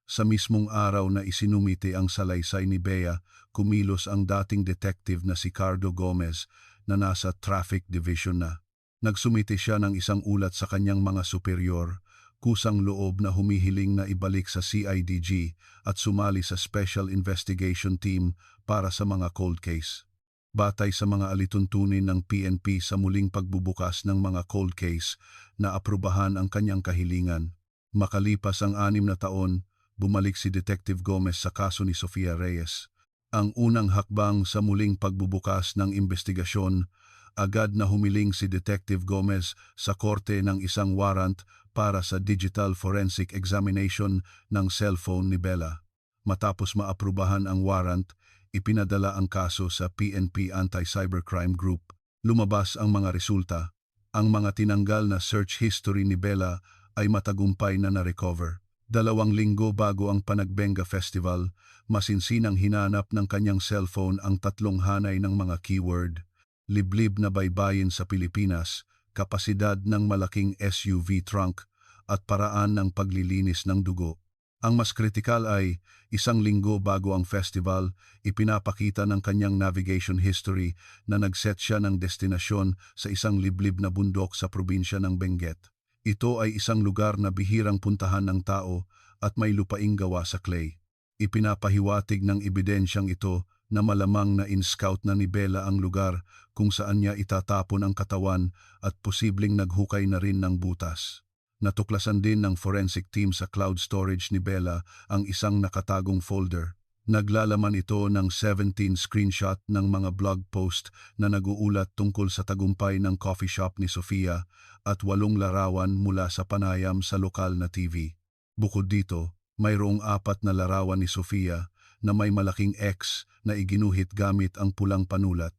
Sa mismong araw na isinumite ang salaysay ni Bea, kumilos ang dating detective na si Cardo Gomez na nasa traffic division na. Nagsumite siya ng isang ulat sa kanyang mga superior, kusang loob na humihiling na ibalik sa CIDG at sumali sa Special Investigation Team para sa mga cold case. Batay sa mga alituntunin ng PNP sa muling pagbubukas ng mga cold case na aprubahan ang kanyang kahilingan. Makalipas ang 6 na taon, bumalik si Detective Gomez sa kaso ni Sofia Reyes. Ang unang hakbang sa muling pagbubukas ng investigasyon, agad na humiling si Detective Gomez sa korte ng isang warrant para sa digital forensic examination ng cellphone ni Bella. Matapos maaprubahan ang warrant, ipinadala ang kaso sa PNP Anti-Cybercrime Group. Lumabas ang mga resulta. Ang mga tinanggal na search history ni Bella ay matagumpay na na-recover. 2 linggo bago ang Panagbenga Festival, masinsinang hinanap ng kanyang cellphone ang 3 hanay ng mga keyword. Liblib na baybayin sa Pilipinas, kapasidad ng malaking SUV trunk, at paraan ng paglilinis ng dugo. Ang mas kritikal ay, 1 linggo bago ang festival, ipinapakita ng kanyang navigation history na nag-set siya ng destinasyon sa isang liblib na bundok sa probinsya ng Benguet. Ito ay isang lugar na bihirang puntahan ng tao at may lupaing gawa sa clay. Ipinapahiwatig ng ebidensyang ito na malamang na in-scout na ni Bella ang lugar kung saan niya itatapon ang katawan at posibleng naghukay na rin ng butas. Natuklasan din ng forensic team sa cloud storage ni Bella ang isang nakatagong folder. Naglalaman ito ng 17 screenshot ng mga blog post na nag-uulat tungkol sa tagumpay ng coffee shop ni Sofia at 8 larawan mula sa panayam sa lokal na TV. Bukod dito, mayroong 4 na larawan ni Sofia na may malaking X na iginuhit gamit ang pulang panulat.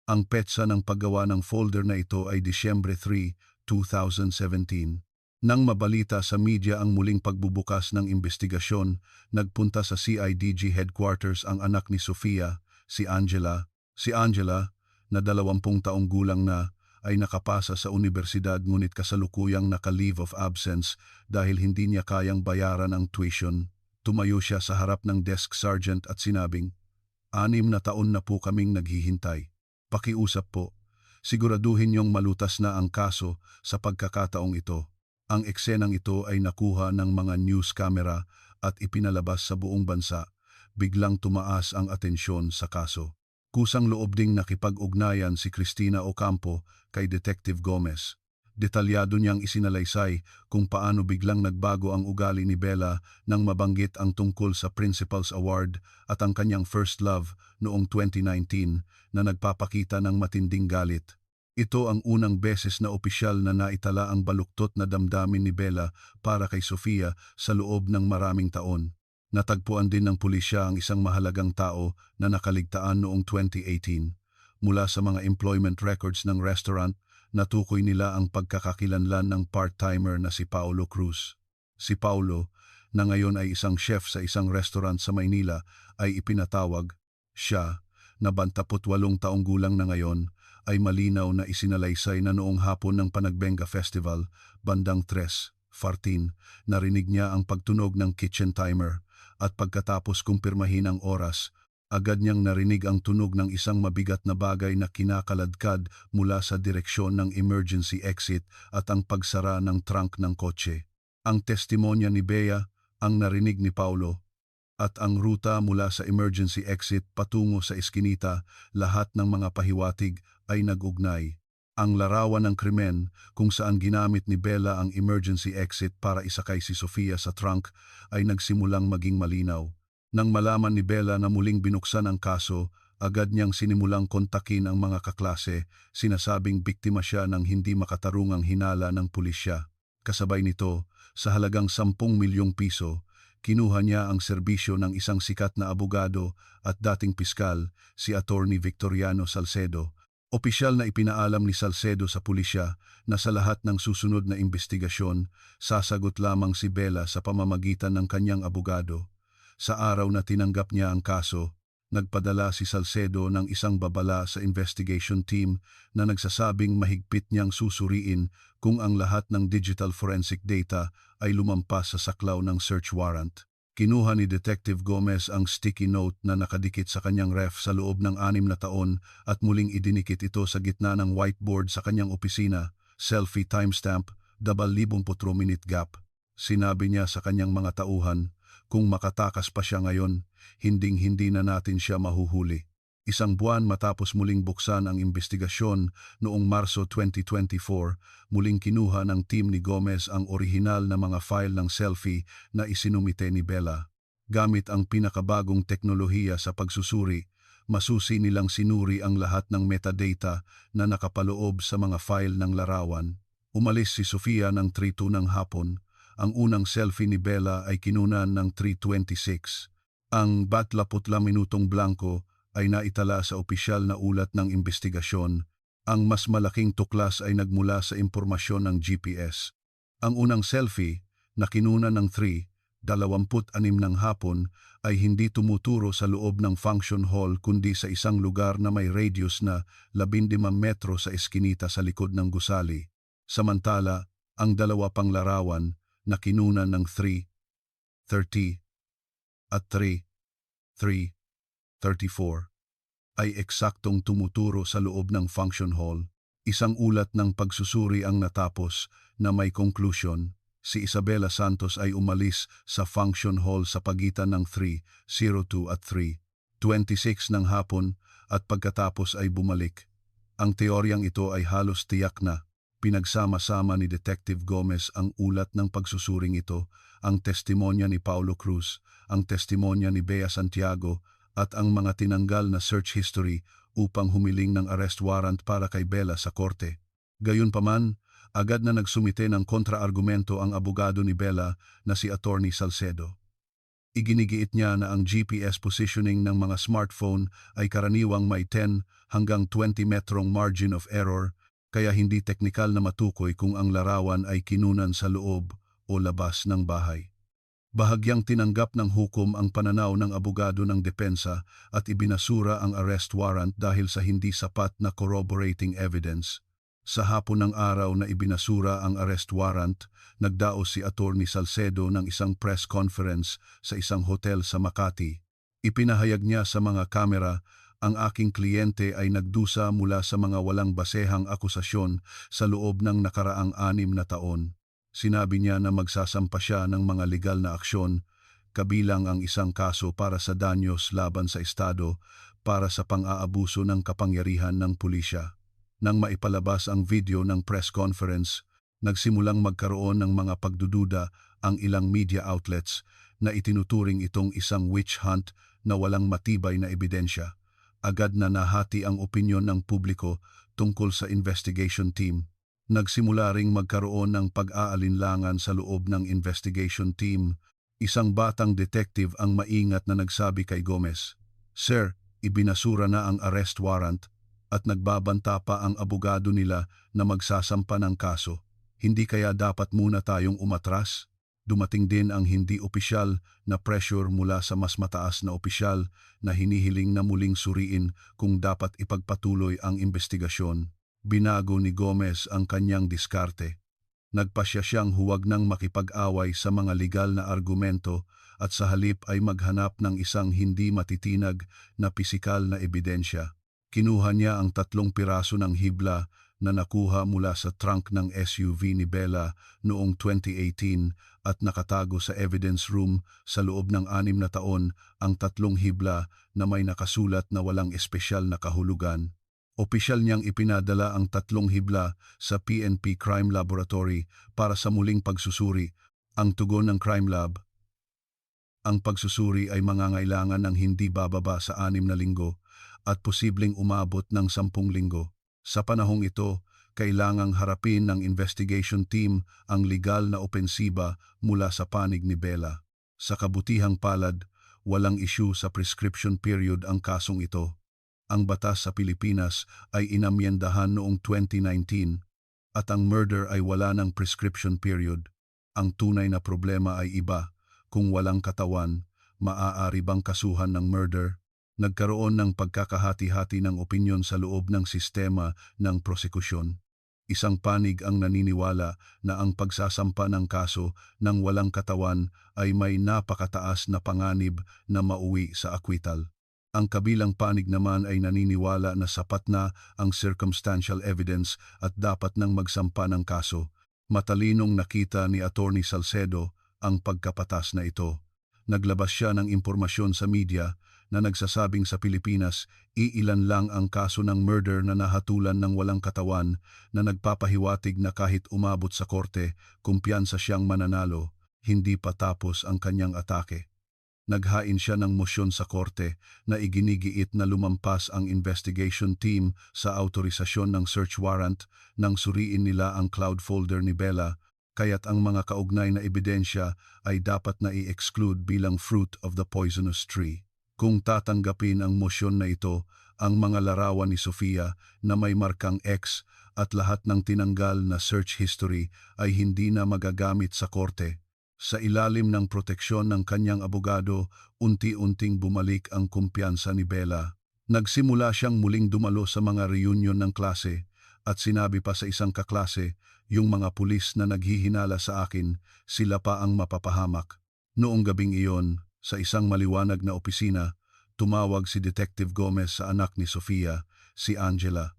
Ang petsa ng paggawa ng folder na ito ay Disyembre 3, 2017. Nang mabalita sa media ang muling pagbubukas ng investigasyon, nagpunta sa CIDG headquarters ang anak ni Sofia, si Angela. Si Angela, na 20 taong gulang na, ay nakapasa sa universidad ngunit kasalukuyang naka-leave of absence dahil hindi niya kayang bayaran ang tuition. Tumayo siya sa harap ng desk sergeant at sinabing, 6 na taon na po kaming naghihintay. Pakiusap po, siguraduhin niyong malutas na ang kaso sa pagkakataong ito. Ang eksenang ito ay nakuha ng mga news camera at ipinalabas sa buong bansa. Biglang tumaas ang atensyon sa kaso. Kusang loob ding nakipag-ugnayan si Cristina Ocampo kay Detective Gomez. Detalyado niyang isinalaysay kung paano biglang nagbago ang ugali ni Bella nang mabanggit ang tungkol sa Principal's Award at ang kanyang first love noong 2019 na nagpapakita ng matinding galit. Ito ang unang beses na opisyal na naitala ang baluktot na damdamin ni Bella para kay Sofia sa loob ng maraming taon. Natagpuan din ng pulisya ang isang mahalagang tao na nakaligtaan noong 2018. Mula sa mga employment records ng restaurant, natukoy nila ang pagkakakilanlan ng part-timer na si Paulo Cruz. Si Paulo, na ngayon ay isang chef sa isang restaurant sa Maynila, ay ipinatawag. Siya, na 28 taong gulang na ngayon, ay malinaw na isinalaysay na noong hapon ng Panagbenga Festival, bandang 3:14, narinig niya ang pagtunog ng kitchen timer at pagkatapos kumpirmahin ang oras, agad niyang narinig ang tunog ng isang mabigat na bagay na kinakaladkad mula sa direksyon ng emergency exit at ang pagsara ng trunk ng kotse. Ang testimonya ni Bea, ang narinig ni Paulo, at ang ruta mula sa emergency exit patungo sa eskinita, lahat ng mga pahiwatig ay nag-ugnay. Ang larawan ng krimen kung saan ginamit ni Bella ang emergency exit para isakay si Sofia sa trunk ay nagsimulang maging malinaw. Nang malaman ni Bella na muling binuksan ang kaso, agad niyang sinimulang kontakin ang mga kaklase, sinasabing biktima siya ng hindi makatarungang hinala ng pulisya. Kasabay nito, sa halagang 10 milyong piso, kinuha niya ang serbisyo ng isang sikat na abogado at dating piskal, si Attorney Victoriano Salcedo. Opisyal na ipinaalam ni Salcedo sa pulisya na sa lahat ng susunod na investigasyon, sasagot lamang si Bella sa pamamagitan ng kanyang abogado. Sa araw na tinanggap niya ang kaso, nagpadala si Salcedo ng isang babala sa investigation team na nagsasabing mahigpit niyang susuriin kung ang lahat ng digital forensic data ay lumampas sa saklaw ng search warrant. Kinuha ni Detective Gomez ang sticky note na nakadikit sa kanyang ref sa loob ng 6 na taon at muling idinikit ito sa gitna ng whiteboard sa kanyang opisina, selfie timestamp, 24 minute gap. Sinabi niya sa kanyang mga tauhan, kung makatakas pa siya ngayon, hinding-hindi na natin siya mahuhuli. Isang buwan matapos muling buksan ang investigasyon noong Marso 2024, muling kinuha ng team ni Gomez ang orihinal na mga file ng selfie na isinumite ni Bella. Gamit ang pinakabagong teknolohiya sa pagsusuri, masusi nilang sinuri ang lahat ng metadata na nakapaloob sa mga file ng larawan. Umalis si Sofia ng 3:02 ng hapon. Ang unang selfie ni Bella ay kinunan ng 3:26. Ang 24 minutong blanco ay naitala sa opisyal na ulat ng investigasyon. Ang mas malaking tuklas ay nagmula sa impormasyon ng GPS. Ang unang selfie, na kinunan ng 3:26 ng hapon, ay hindi tumuturo sa loob ng function hall kundi sa isang lugar na may radius na 15 metro sa eskinita sa likod ng gusali. Samantala, ang dalawa pang larawan, na kinunan ng 3:30 at 3:34 ay eksaktong tumuturo sa loob ng function hall. Isang ulat ng pagsusuri ang natapos na may conclusion. Si Isabela Santos ay umalis sa function hall sa pagitan ng 3:02 at 3:26 ng hapon at pagkatapos ay bumalik. Ang teoryang ito ay halos tiyak na. Pinagsama-sama ni Detective Gomez ang ulat ng pagsusuring ito, ang testimonya ni Paulo Cruz, ang testimonya ni Bea Santiago at ang mga tinanggal na search history upang humiling ng arrest warrant para kay Bella sa korte. Gayunpaman, agad na nagsumite ng kontraargumento ang abogado ni Bella na si Attorney Salcedo. Iginigiit niya na ang GPS positioning ng mga smartphone ay karaniwang may 10 hanggang 20 metrong margin of error, kaya hindi teknikal na matukoy kung ang larawan ay kinunan sa loob o labas ng bahay. Bahagyang tinanggap ng hukom ang pananaw ng abogado ng depensa at ibinasura ang arrest warrant dahil sa hindi sapat na corroborating evidence. Sa hapon ng araw na ibinasura ang arrest warrant, nagdaos si Attorney Salcedo ng isang press conference sa isang hotel sa Makati. Ipinahayag niya sa mga kamera, ang aking kliyente ay nagdusa mula sa mga walang basehang akusasyon sa loob ng nakaraang 6 na taon. Sinabi niya na magsasampa siya ng mga legal na aksyon, kabilang ang isang kaso para sa danyos laban sa Estado para sa pang-aabuso ng kapangyarihan ng pulisya. Nang maipalabas ang video ng press conference, nagsimulang magkaroon ng mga pagdududa ang ilang media outlets na itinuturing itong isang witch hunt na walang matibay na ebidensya. Agad na nahati ang opinyon ng publiko tungkol sa investigation team. Nagsimula ring magkaroon ng pag-aalinlangan sa loob ng investigation team. Isang batang detective ang maingat na nagsabi kay Gomez, "Sir, ibinasura na ang arrest warrant at nagbabanta pa ang abogado nila na magsasampa ng kaso. Hindi kaya dapat muna tayong umatras?" Dumating din ang hindi opisyal na pressure mula sa mas mataas na opisyal na hinihiling na muling suriin kung dapat ipagpatuloy ang investigasyon. Binago ni Gomez ang kanyang diskarte. Nagpasya siyang huwag nang makipag-away sa mga legal na argumento at sa halip ay maghanap ng isang hindi matitinag na pisikal na ebidensya. Kinuha niya ang 3 piraso ng hibla na nakuha mula sa trunk ng SUV ni Bella noong 2018 at nakatago sa evidence room sa loob ng 6 na taon ang 3 hibla na may nakasulat na walang espesyal na kahulugan. Opisyal niyang ipinadala ang 3 hibla sa PNP Crime Laboratory para sa muling pagsusuri. Ang tugon ng Crime Lab, ang pagsusuri ay mangangailangan ng hindi bababa sa 6 na linggo at posibleng umabot ng 10 linggo. Sa panahong ito, kailangang harapin ng investigation team ang legal na opensiba mula sa panig ni Bella. Sa kabutihang palad, walang issue sa prescription period ang kasong ito. Ang batas sa Pilipinas ay inamyendahan noong 2019 at ang murder ay wala ng prescription period. Ang tunay na problema ay iba. Kung walang katawan, maaari bang kasuhan ng murder? Nagkaroon ng pagkakahati-hati ng opinyon sa loob ng sistema ng prosekusyon. Isang panig ang naniniwala na ang pagsasampa ng kaso ng walang katawan ay may napakataas na panganib na mauwi sa acquittal. Ang kabilang panig naman ay naniniwala na sapat na ang circumstantial evidence at dapat nang magsampa ng kaso. Matalinong nakita ni Attorney Salcedo ang pagkapatas na ito. Naglabas siya ng impormasyon sa media na nagsasabing sa Pilipinas, iilan lang ang kaso ng murder na nahatulan ng walang katawan na nagpapahiwatig na kahit umabot sa korte, kumpiyansa siyang mananalo, hindi pa tapos ang kanyang atake. Naghain siya ng mosyon sa korte na iginigiit na lumampas ang investigation team sa autorisasyon ng search warrant nang suriin nila ang cloud folder ni Bella, kaya't ang mga kaugnay na ebidensya ay dapat na i-exclude bilang fruit of the poisonous tree. Kung tatanggapin ang mosyon na ito, ang mga larawan ni Sofia na may markang X at lahat ng tinanggal na search history ay hindi na magagamit sa korte. Sa ilalim ng proteksyon ng kanyang abogado, unti-unting bumalik ang kumpiyansa ni Bella. Nagsimula siyang muling dumalo sa mga reunion ng klase at sinabi pa sa isang kaklase, "Yung mga pulis na naghihinala sa akin, sila pa ang mapapahamak." Noong gabing iyon, sa isang maliwanag na opisina, tumawag si Detective Gomez sa anak ni Sofia, si Angela.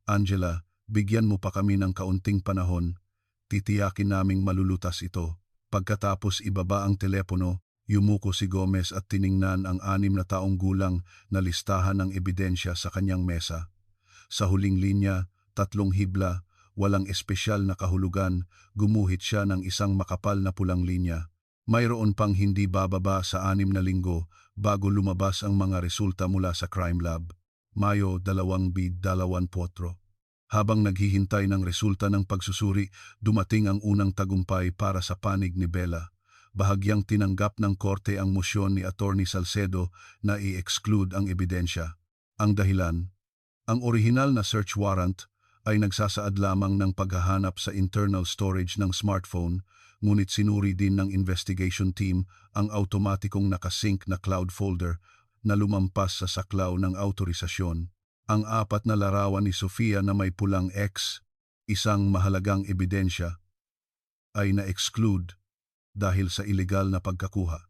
"Angela, bigyan mo pa kami ng kaunting panahon. Titiyakin naming malulutas ito." Pagkatapos ibaba ang telepono, yumuko si Gomez at tiningnan ang 6 na taong gulang na listahan ng ebidensya sa kanyang mesa. Sa huling linya, 3 hibla, walang espesyal na kahulugan, gumuhit siya ng isang makapal na pulang linya. Mayroon pang hindi bababa sa 6 na linggo bago lumabas ang mga resulta mula sa Crime Lab. Mayo 2024. Habang naghihintay ng resulta ng pagsusuri, dumating ang unang tagumpay para sa panig ni Bella. Bahagyang tinanggap ng korte ang mosyon ni Attorney Salcedo na i-exclude ang ebidensya. Ang dahilan, ang orihinal na search warrant ay nagsasaad lamang ng paghahanap sa internal storage ng smartphone, ngunit sinuri din ng investigation team ang automatikong nakasync na cloud folder na lumampas sa saklaw ng autorisasyon. Ang 4 na larawan ni Sofia na may pulang X, isang mahalagang ebidensya, ay na-exclude dahil sa ilegal na pagkakuha.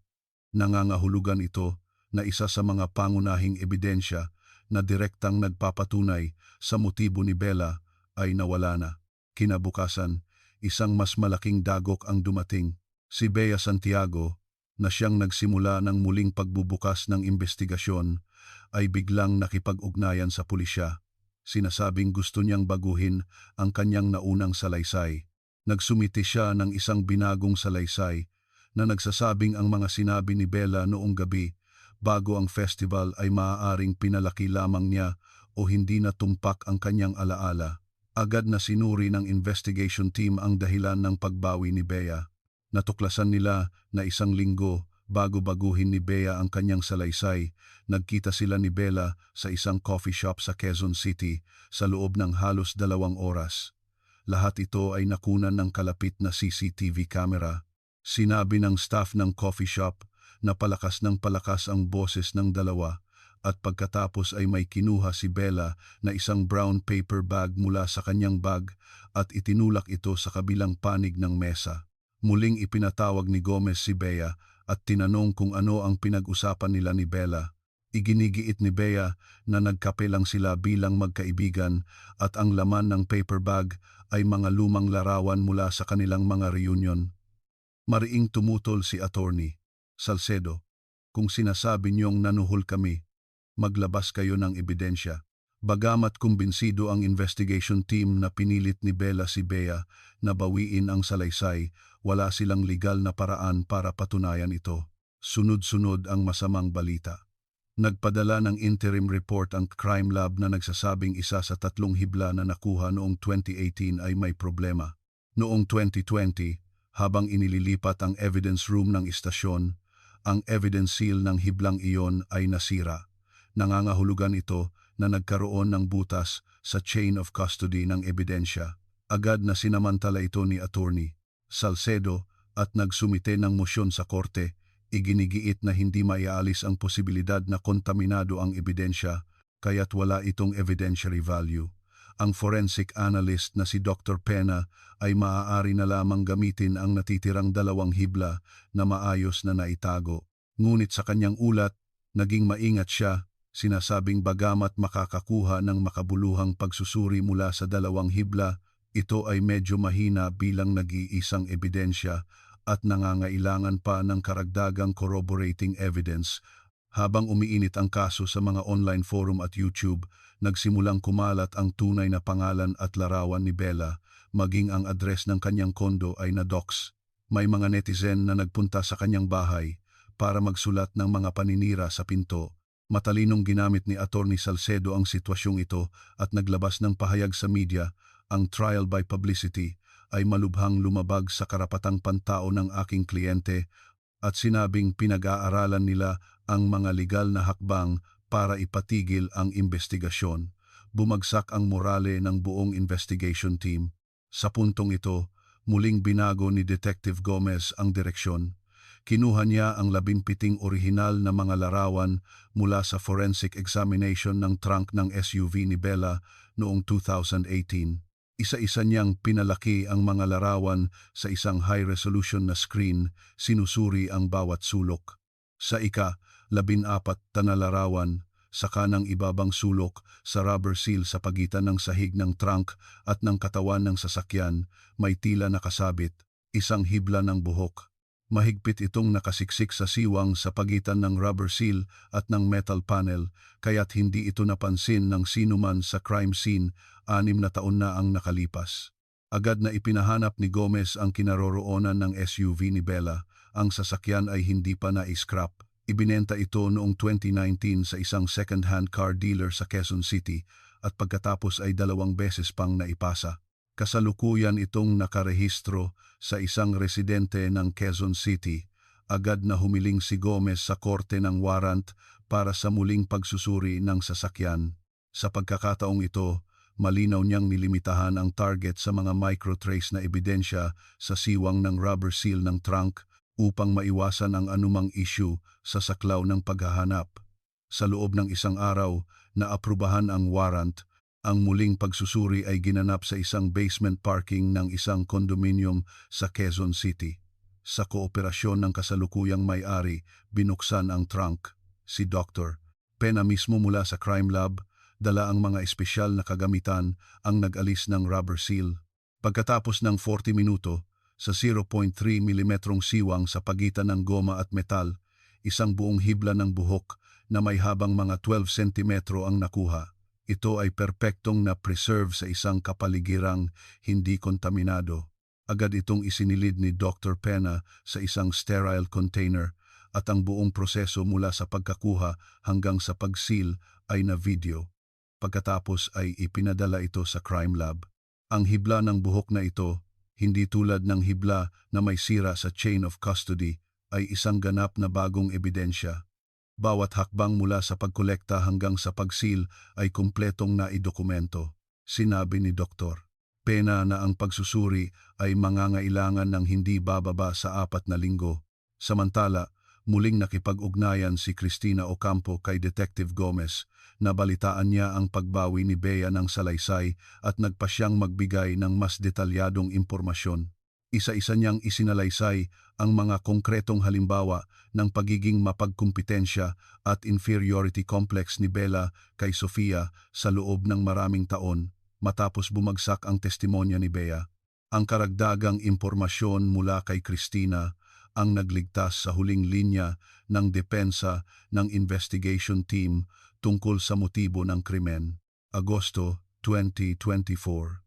Nangangahulugan ito na isa sa mga pangunahing ebidensya na direktang nagpapatunay sa motibo ni Bella ay nawala na. Kinabukasan, isang mas malaking dagok ang dumating. Si Bea Santiago, na siyang nagsimula ng muling pagbubukas ng investigasyon, ay biglang nakipag-ugnayan sa pulisya. Sinasabing gusto niyang baguhin ang kanyang naunang salaysay. Nagsumiti siya ng isang binagong salaysay na nagsasabing ang mga sinabi ni Bella noong gabi bago ang festival ay maaaring pinalaki lamang niya o hindi na tumpak ang kanyang alaala. Agad na sinuri ng investigation team ang dahilan ng pagbawi ni Bea. Natuklasan nila na isang linggo bago baguhin ni Bea ang kanyang salaysay, nagkita sila ni Bella sa isang coffee shop sa Quezon City sa loob ng halos 2 oras. Lahat ito ay nakunan ng kalapit na CCTV camera. Sinabi ng staff ng coffee shop na palakas ng palakas ang boses ng dalawa at pagkatapos ay may kinuha si Bella na isang brown paper bag mula sa kanyang bag at itinulak ito sa kabilang panig ng mesa. Muling ipinatawag ni Gomez si Bea at tinanong kung ano ang pinag-usapan nila ni Bella. Iginigiit ni Bea na nagkape lang sila bilang magkaibigan at ang laman ng paper bag ay mga lumang larawan mula sa kanilang mga reunion. Mariing tumutol si Attorney Salcedo, kung sinasabi niyong nanuhol kami, maglabas kayo ng ebidensya. Bagamat kumbinsido ang investigation team na pinilit ni Bella si Bea na bawiin ang salaysay, wala silang legal na paraan para patunayan ito. Sunod-sunod ang masamang balita. Nagpadala ng interim report ang crime lab na nagsasabing isa sa 3 hibla na nakuha noong 2018 ay may problema. Noong 2020, habang inililipat ang evidence room ng istasyon, ang evidence seal ng hiblang iyon ay nasira. Nangangahulugan ito na nagkaroon ng butas sa chain of custody ng ebidensya. Agad na sinamantala ito ni Attorney Salcedo at nagsumite ng mosyon sa korte. Iginigiit na hindi maialis ang posibilidad na kontaminado ang ebidensya kaya't wala itong evidentiary value. Ang forensic analyst na si Dr. Pena ay maaari na lamang gamitin ang natitirang 2 hibla na maayos na naitago. Ngunit sa kanyang ulat, naging maingat siya, sinasabing bagamat makakakuha ng makabuluhang pagsusuri mula sa 2 hibla, ito ay medyo mahina bilang nag-iisang ebidensya at nangangailangan pa ng karagdagang corroborating evidence. Habang umiinit ang kaso sa mga online forum at YouTube, nagsimulang kumalat ang tunay na pangalan at larawan ni Bella, maging ang address ng kanyang kondo ay na-dox. May mga netizen na nagpunta sa kanyang bahay para magsulat ng mga paninira sa pinto. Matalinong ginamit ni Attorney Salcedo ang sitwasyong ito at naglabas ng pahayag sa media. Ang trial by publicity ay malubhang lumabag sa karapatang pantao ng aking kliyente at sinabing pinag-aaralan nila ang mga legal na hakbang para ipatigil ang investigasyon. Bumagsak ang morale ng buong investigation team. Sa puntong ito, muling binago ni Detective Gomez ang direksyon. Kinuha niya ang 17 orihinal na mga larawan mula sa forensic examination ng trunk ng SUV ni Bella noong 2018. Isa-isa niyang pinalaki ang mga larawan sa isang high-resolution na screen, sinusuri ang bawat sulok. Sa ika-14 na larawan, sa kanang ibabang sulok sa rubber seal sa pagitan ng sahig ng trunk at ng katawan ng sasakyan, may tila nakasabit, isang hibla ng buhok. Mahigpit itong nakasiksik sa siwang sa pagitan ng rubber seal at ng metal panel, kaya't hindi ito napansin ng sinuman sa crime scene. 6 na taon na ang nakalipas. Agad na ipinahanap ni Gomez ang kinaroroonan ng SUV ni Bella. Ang sasakyan ay hindi pa na-scrap. Ibinenta ito noong 2019 sa isang second-hand car dealer sa Quezon City at pagkatapos ay 2 beses pang naipasa. Kasalukuyan itong nakarehistro sa isang residente ng Quezon City. Agad na humiling si Gomez sa korte ng warrant para sa muling pagsusuri ng sasakyan. Sa pagkakataong ito, malinaw niyang nilimitahan ang target sa mga microtrace na ebidensya sa siwang ng rubber seal ng trunk upang maiwasan ang anumang issue sa saklaw ng paghahanap. Sa loob ng 1 araw, naaprubahan ang warrant. Ang muling pagsusuri ay ginanap sa isang basement parking ng isang condominium sa Quezon City. Sa kooperasyon ng kasalukuyang may-ari, binuksan ang trunk. Si Dr. Pena mismo mula sa crime lab, dala ang mga espesyal na kagamitan ang nag-alis ng rubber seal. Pagkatapos ng 40 minuto, sa 0.3 mm siwang sa pagitan ng goma at metal, isang buong hibla ng buhok na may habang mga 12 cm ang nakuha. Ito ay perpektong na preserve sa isang kapaligirang hindi kontaminado. Agad itong isinilid ni Dr. Pena sa isang sterile container at ang buong proseso mula sa pagkakuha hanggang sa pag-seal ay na-video. Pagkatapos ay ipinadala ito sa crime lab. Ang hibla ng buhok na ito, hindi tulad ng hibla na may sira sa chain of custody, ay isang ganap na bagong ebidensya. Bawat hakbang mula sa pagkolekta hanggang sa pag-seal ay kumpletong naidokumento. Sinabi ni Dr. Pena na ang pagsusuri ay mangangailangan ng hindi bababa sa 4 na linggo. Samantala, muling nakipag-ugnayan si Cristina Ocampo kay Detective Gomez. Nabalitaan niya ang pagbawi ni Bea ng salaysay at nagpa siyang magbigay ng mas detalyadong impormasyon. Isa-isa niyang isinalaysay ang mga konkretong halimbawa ng pagiging mapagkumpitensya at inferiority complex ni Bella kay Sofia sa loob ng maraming taon matapos bumagsak ang testimonya ni Bea. Ang karagdagang impormasyon mula kay Cristina ang nagligtas sa huling linya ng depensa ng investigation team tungkol sa motibo ng krimen. Agosto 2024.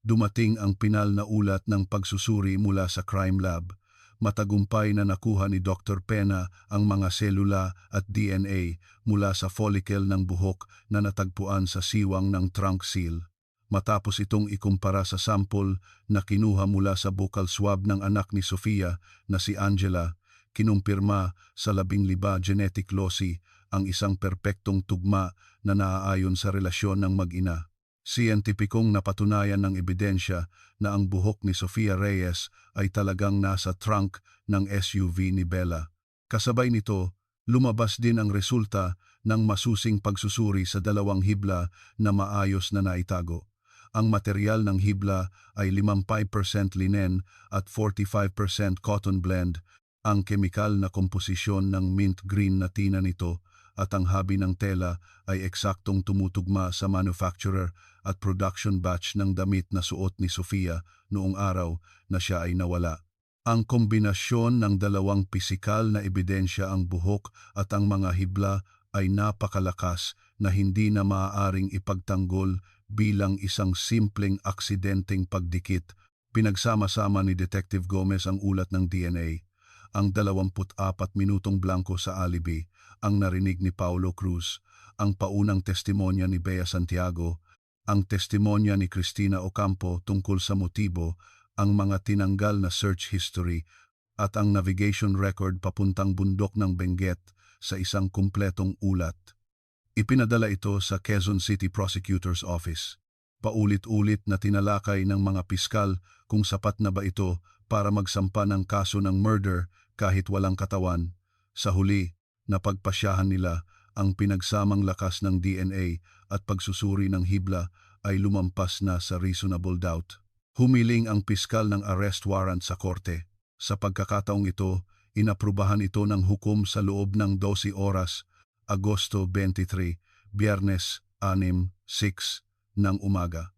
Dumating ang pinal na ulat ng pagsusuri mula sa crime lab. Matagumpay na nakuha ni Dr. Pena ang mga selula at DNA mula sa follicle ng buhok na natagpuan sa siwang ng trunk seal. Matapos itong ikumpara sa sample na kinuha mula sa buccal swab ng anak ni Sofia na si Angela, kinumpirma sa 15 genetic loci ang isang perpektong tugma na naaayon sa relasyon ng mag-ina. Siyentipikong napatunayan ng ebidensya na ang buhok ni Sofia Reyes ay talagang nasa trunk ng SUV ni Bella. Kasabay nito, lumabas din ang resulta ng masusing pagsusuri sa 2 hibla na maayos na naitago. Ang material ng hibla ay 55% linen at 45% cotton blend. Ang kemikal na komposisyon ng mint green na tina nito at ang habi ng tela ay eksaktong tumutugma sa manufacturer at production batch ng damit na suot ni Sofia noong araw na siya ay nawala. Ang kombinasyon ng 2 pisikal na ebidensya, ang buhok at ang mga hibla, ay napakalakas na hindi na maaaring ipagtanggol bilang isang simpleng aksidenteng pagdikit. Pinagsama-sama ni Detective Gomez ang ulat ng DNA, ang 24 minutong blanco sa alibi, ang narinig ni Paulo Cruz, ang paunang testimonya ni Bea Santiago, ang testimonya ni Cristina Ocampo tungkol sa motibo, ang mga tinanggal na search history, at ang navigation record papuntang bundok ng Benguet sa isang kumpletong ulat. Ipinadala ito sa Quezon City Prosecutor's Office. Paulit-ulit na tinalakay ng mga piskal kung sapat na ba ito para magsampa ng kaso ng murder kahit walang katawan. Sa huli, napagpasyahan nila ang pinagsamang lakas ng DNA at pagsusuri ng hibla ay lumampas na sa reasonable doubt. Humiling ang piskal ng arrest warrant sa korte. Sa pagkakataong ito, inaprubahan ito ng hukom sa loob ng 12 oras, Agosto 23, Biyernes 6 ng umaga.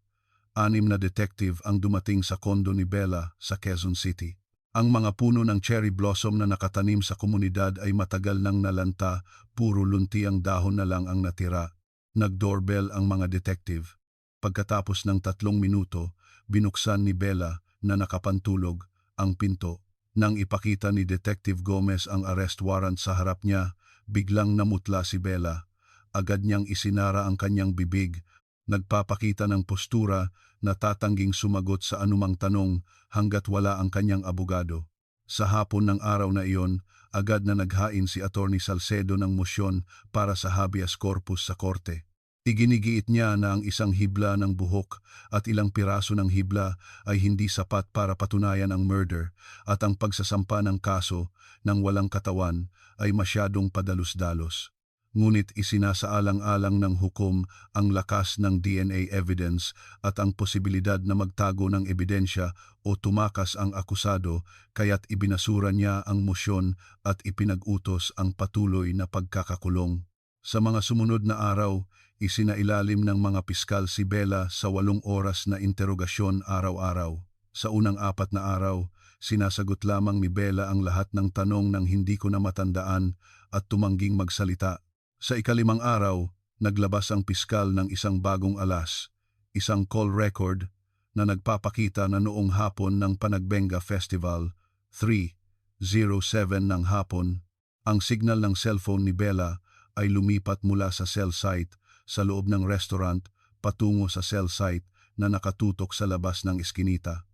6 na detective ang dumating sa kondo ni Bella sa Quezon City. Ang mga puno ng cherry blossom na nakatanim sa komunidad ay matagal nang nalanta, puro lunti ang dahon na lang ang natira. Nag-doorbell ang mga detective. Pagkatapos ng 3 minuto, binuksan ni Bella na nakapantulog ang pinto. Nang ipakita ni Detective Gomez ang arrest warrant sa harap niya, biglang namutla si Bella. Agad niyang isinara ang kanyang bibig, nagpapakita ng postura na tatangging sumagot sa anumang tanong hanggat wala ang kanyang abogado. Sa hapon ng araw na iyon, agad na naghain si Attorney Salcedo ng mosyon para sa habeas corpus sa korte. Iginigiit niya na ang isang hibla ng buhok at ilang piraso ng hibla ay hindi sapat para patunayan ang murder at ang pagsasampa ng kaso ng walang katawan ay masyadong padalos-dalos. Ngunit isinasaalang-alang ng hukom ang lakas ng DNA evidence at ang posibilidad na magtago ng ebidensya o tumakas ang akusado, kaya't ibinasura niya ang mosyon at ipinag-utos ang patuloy na pagkakakulong. Sa mga sumunod na araw, isinailalim ng mga piskal si Bella sa 8 oras na interogasyon araw-araw. Sa unang 4 na araw, sinasagot lamang ni Bella ang lahat ng tanong ng hindi ko na matandaan at tumangging magsalita. Sa ika-5 araw, naglabas ang piskal ng isang bagong alas, isang call record na nagpapakita na noong hapon ng Panagbenga Festival, 3:07 ng hapon, ang signal ng cellphone ni Bella ay lumipat mula sa cell site sa loob ng restaurant patungo sa cell site na nakatutok sa labas ng eskinita.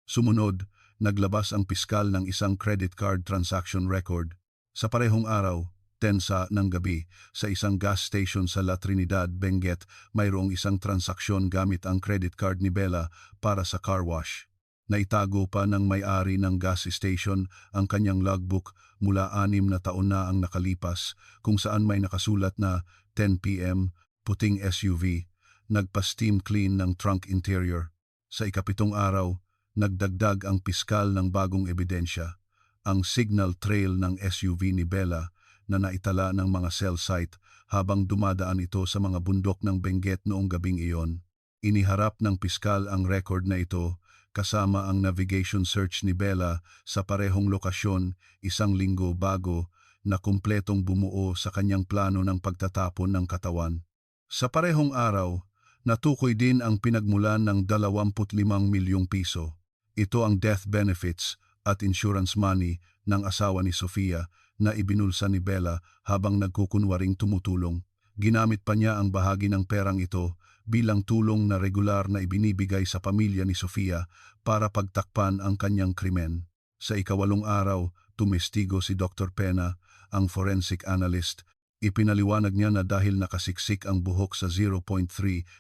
Sumunod, naglabas ang piskal ng isang credit card transaction record. Sa parehong araw, 10 ng gabi, sa isang gas station sa La Trinidad, Benguet, mayroong isang transaksyon gamit ang credit card ni Bella para sa car wash. Naitago pa ng may-ari ng gas station ang kanyang logbook mula 6 na taon na ang nakalipas, kung saan may nakasulat na 10 p.m., puting SUV, nagpa-steam clean ng trunk interior. Sa ikapitong araw, nagdagdag ang piskal ng bagong ebidensya, ang signal trail ng SUV ni Bella na naitala ng mga cell site habang dumadaan ito sa mga bundok ng Benguet noong gabing iyon. Iniharap ng piskal ang record na ito kasama ang navigation search ni Bella sa parehong lokasyon 1 linggo bago na kumpletong bumuo sa kanyang plano ng pagtatapon ng katawan. Sa parehong araw, natukoy din ang pinagmulan ng 25 milyong piso. Ito ang death benefits at insurance money ng asawa ni Sofia na ibinulsa ni Bella habang nagkukunwaring tumutulong. Ginamit pa niya ang bahagi ng perang ito bilang tulong na regular na ibinibigay sa pamilya ni Sofia para pagtakpan ang kanyang krimen. Sa ikawalong araw, tumestigo si Dr. Pena, ang forensic analyst. Ipinaliwanag niya na dahil nakasiksik ang buhok sa 0.3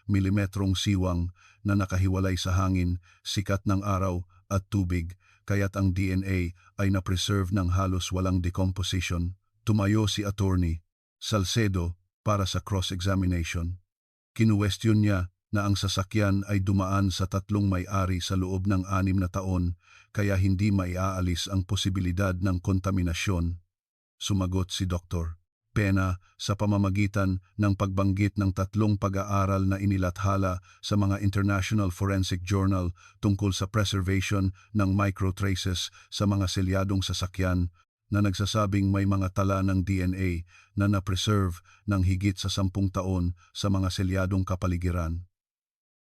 mm siwang na nakahiwalay sa hangin, sikat ng araw at tubig, kaya't ang DNA ay na-preserve ng halos walang decomposition. Tumayo si Attorney Salcedo para sa cross-examination. Kinuwestiyon niya na ang sasakyan ay dumaan sa 3 may-ari sa loob ng 6 na taon kaya hindi maiaalis ang posibilidad ng kontaminasyon. Sumagot si Dr. Pena sa pamamagitan ng pagbanggit ng 3 pag-aaral na inilathala sa mga International Forensic Journal tungkol sa preservation ng microtraces sa mga selyadong sasakyan na nagsasabing may mga tala ng DNA na na-preserve ng higit sa 10 taon sa mga selyadong kapaligiran.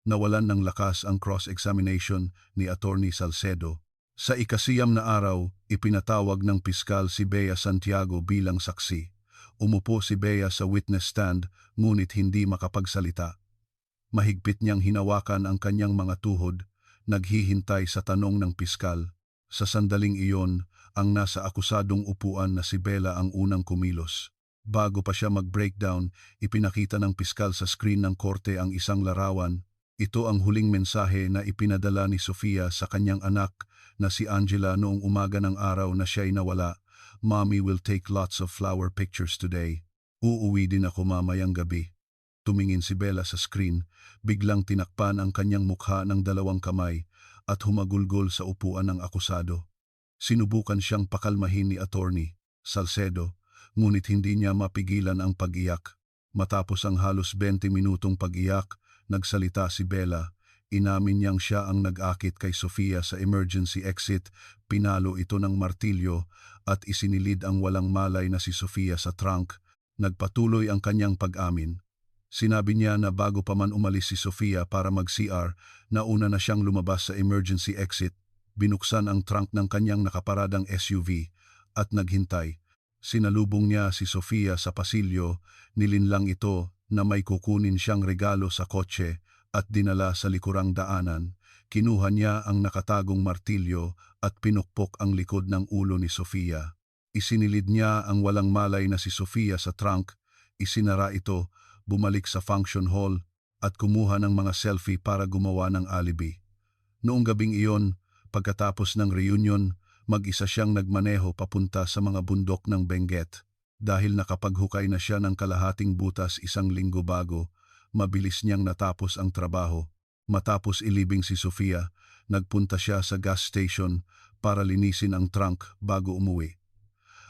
Nawalan ng lakas ang cross-examination ni Attorney Salcedo. Sa ika-9 na araw, ipinatawag ng piskal si Bea Santiago bilang saksi. Umupo si Bea sa witness stand ngunit hindi makapagsalita. Mahigpit niyang hinawakan ang kanyang mga tuhod, naghihintay sa tanong ng piskal. Sa sandaling iyon, ang nasa akusadong upuan na si Bella ang unang kumilos. Bago pa siya mag-breakdown, ipinakita ng piskal sa screen ng korte ang isang larawan. Ito ang huling mensahe na ipinadala ni Sofia sa kanyang anak na si Angela noong umaga ng araw na siya'y nawala. Mommy will take lots of flower pictures today. Uuwi din ako mamayang gabi. Tumingin si Bella sa screen, biglang tinakpan ang kanyang mukha ng 2 kamay at humagulgol sa upuan ng akusado. Sinubukan siyang pakalmahin ni Attorney Salcedo, ngunit hindi niya mapigilan ang pag-iyak. Matapos ang halos 20 minutong pag-iyak, nagsalita si Bella. Inamin niyang siya ang nag-akit kay Sofia sa emergency exit, pinalo ito ng martilyo at isinilid ang walang malay na si Sofia sa trunk. Nagpatuloy ang kanyang pag-amin. Sinabi niya na bago pa man umalis si Sofia para mag-CR, nauna na siyang lumabas sa emergency exit, binuksan ang trunk ng kanyang nakaparadang SUV at naghintay. Sinalubong niya si Sofia sa pasilyo, nilinlang ito na may kukunin siyang regalo sa kotse at dinala sa likurang daanan. Kinuha niya ang nakatagong martilyo at pinukpok ang likod ng ulo ni Sofia. Isinilid niya ang walang malay na si Sofia sa trunk, isinara ito, bumalik sa function hall at kumuha ng mga selfie para gumawa ng alibi. Noong gabing iyon, pagkatapos ng reunion, mag-isa siyang nagmaneho papunta sa mga bundok ng Benguet. Dahil nakapaghukay na siya ng kalahating butas 1 linggo bago, mabilis niyang natapos ang trabaho. Matapos ilibing si Sofia, nagpunta siya sa gas station para linisin ang trunk bago umuwi.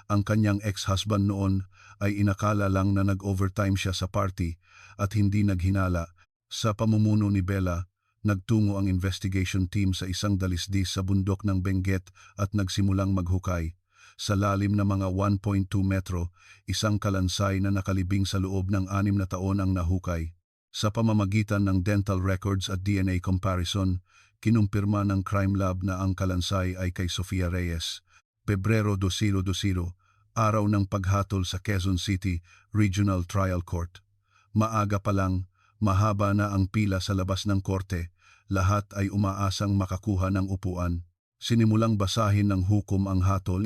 Ang kanyang ex-husband noon ay inakala lang na nag-overtime siya sa party at hindi naghinala. Sa pamumuno ni Bella, nagtungo ang investigation team sa isang dalisdis sa bundok ng Benguet at nagsimulang maghukay. sa lalim na mga 1.2 metro, isang kalansay na nakalibing sa loob ng 6 na taon ang nahukay. Sa pamamagitan ng dental records at DNA comparison, kinumpirma ng crime lab na ang kalansay ay kay Sofia Reyes. Pebrero 2020, araw ng paghatol sa Quezon City Regional Trial Court. Maaga pa lang, mahaba na ang pila sa labas ng korte, lahat ay umaasang makakuha ng upuan. Sinimulang basahin ng hukom ang hatol.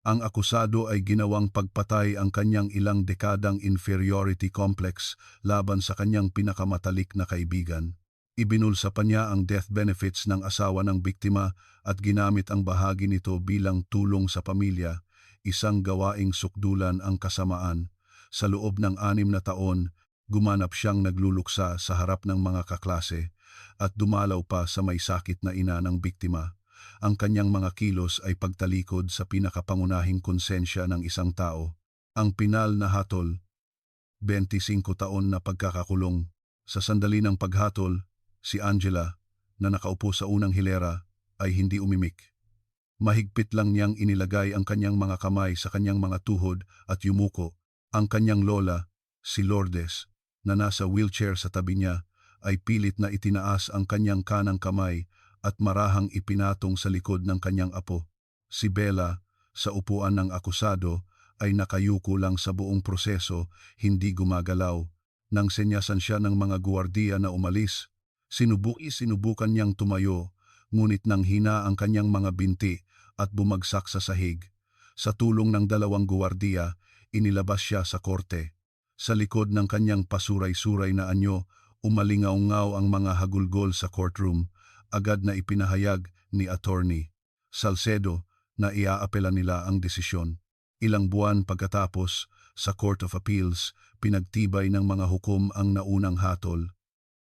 Ang akusado ay ginawang pagpatay ang kanyang ilang dekadang inferiority complex laban sa kanyang pinakamatalik na kaibigan. Ibinulsa pa niya ang death benefits ng asawa ng biktima at ginamit ang bahagi nito bilang tulong sa pamilya, isang gawaing sukdulan ang kasamaan. Sa loob ng 6 na taon, gumanap siyang nagluluksa sa harap ng mga kaklase at dumalaw pa sa may sakit na ina ng biktima. Ang kanyang mga kilos ay pagtalikod sa pinakapangunahing konsensya ng isang tao. Ang pinal na hatol, 25 taon na pagkakakulong. Sa sandali ng paghatol, si Angela, na nakaupo sa unang hilera, ay hindi umimik. Mahigpit lang niyang inilagay ang kanyang mga kamay sa kanyang mga tuhod at yumuko. Ang kanyang lola, si Lourdes, na nasa wheelchair sa tabi niya, ay pilit na itinaas ang kanyang kanang kamay at marahang ipinatong sa likod ng kanyang apo. Si Bella, sa upuan ng akusado, ay nakayuko lang sa buong proseso, hindi gumagalaw. Nang senyasan siya ng mga guwardiya na umalis, sinubukan niyang tumayo, ngunit nang hina ang kanyang mga binti at bumagsak sa sahig. Sa tulong ng 2 guwardiya, inilabas siya sa korte. Sa likod ng kanyang pasuray-suray na anyo, umalingaw-ngaw ang mga hagulgol sa courtroom, agad na ipinahayag ni Attorney Salcedo na iaapela nila ang desisyon. Ilang buwan pagkatapos, sa Court of Appeals, pinagtibay ng mga hukom ang naunang hatol.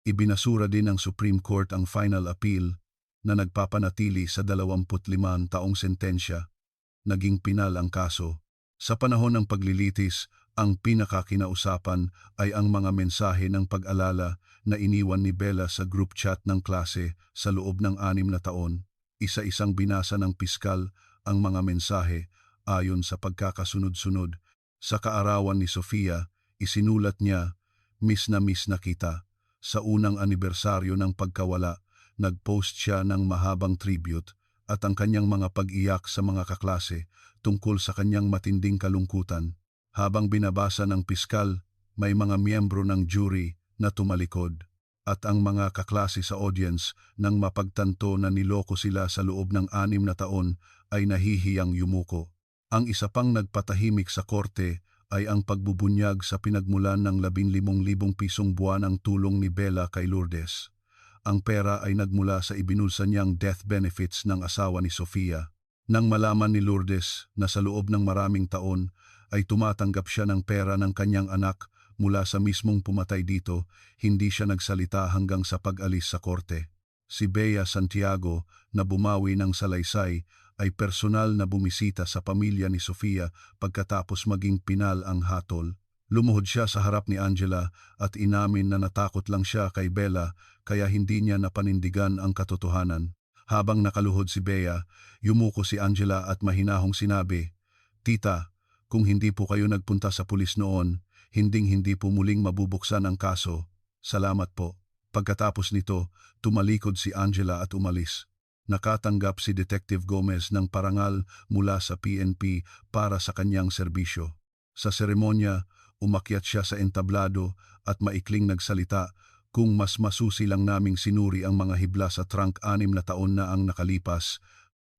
Ibinasura din ng Supreme Court ang final appeal na nagpapanatili sa 25 taong sentensya. Naging pinal ang kaso. Sa panahon ng paglilitis, ang pinakakinausapan ay ang mga mensahe ng pag-alala na iniwan ni Bella sa group chat ng klase sa loob ng 6 na taon. Isa-isang binasa ng piskal ang mga mensahe ayon sa pagkakasunod-sunod. Sa kaarawan ni Sofia, isinulat niya, "Miss na kita." Sa unang anibersaryo ng pagkawala, nag-post siya ng mahabang tribute at ang kanyang mga pag-iyak sa mga kaklase tungkol sa kanyang matinding kalungkutan. Habang binabasa ng piskal, may mga miyembro ng jury na tumalikod at ang mga kaklase sa audience nang mapagtanto na niloko sila sa loob ng 6 na taon ay nahihiyang yumuko. Ang isa pang nagpatahimik sa korte ay ang pagbubunyag sa pinagmulan ng 15,000 pisong buwanang tulong ni Bella kay Lourdes. Ang pera ay nagmula sa ibinulsa niyang death benefits ng asawa ni Sofia. Nang malaman ni Lourdes na sa loob ng maraming taon ay tumatanggap siya ng pera ng kanyang anak mula sa mismong pumatay dito, hindi siya nagsalita hanggang sa pag-alis sa korte. Si Bea Santiago, na bumawi ng salaysay, ay personal na bumisita sa pamilya ni Sofia pagkatapos maging pinal ang hatol. Lumuhod siya sa harap ni Angela at inamin na natakot lang siya kay Bella kaya hindi niya napanindigan ang katotohanan. Habang nakaluhod si Bea, yumuko si Angela at mahinahong sinabi, "Tita, kung hindi po kayo nagpunta sa pulis noon, hindi po muling mabubuksan ang kaso. Salamat po." Pagkatapos nito, tumalikod si Angela at umalis. Nakatanggap si Detective Gomez ng parangal mula sa PNP para sa kanyang serbisyo. Sa seremonya, umakyat siya sa entablado at maikling nagsalita, "Kung mas masusi lang naming sinuri ang mga hibla sa trunk 6 na taon na ang nakalipas,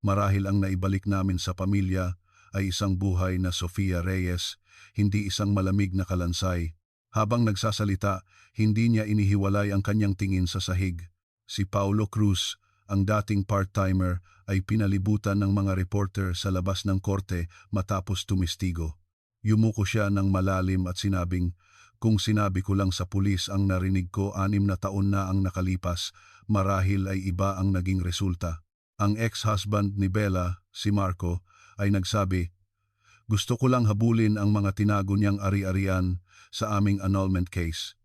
marahil ang naibalik namin sa pamilya ay isang buhay na Sofia Reyes, hindi isang malamig na kalansay." Habang nagsasalita, hindi niya inihiwalay ang kanyang tingin sa sahig. Si Paulo Cruz, ang dating part-timer, ay pinalibutan ng mga reporter sa labas ng korte matapos tumistigo. Yumuko siya ng malalim at sinabing, "Kung sinabi ko lang sa pulis ang narinig ko 6 na taon na ang nakalipas, marahil ay iba ang naging resulta." Ang ex-husband ni Bella, si Marco, ay nagsabi, "Gusto ko lang habulin ang mga tinago niyang ari-arian sa aming annulment case.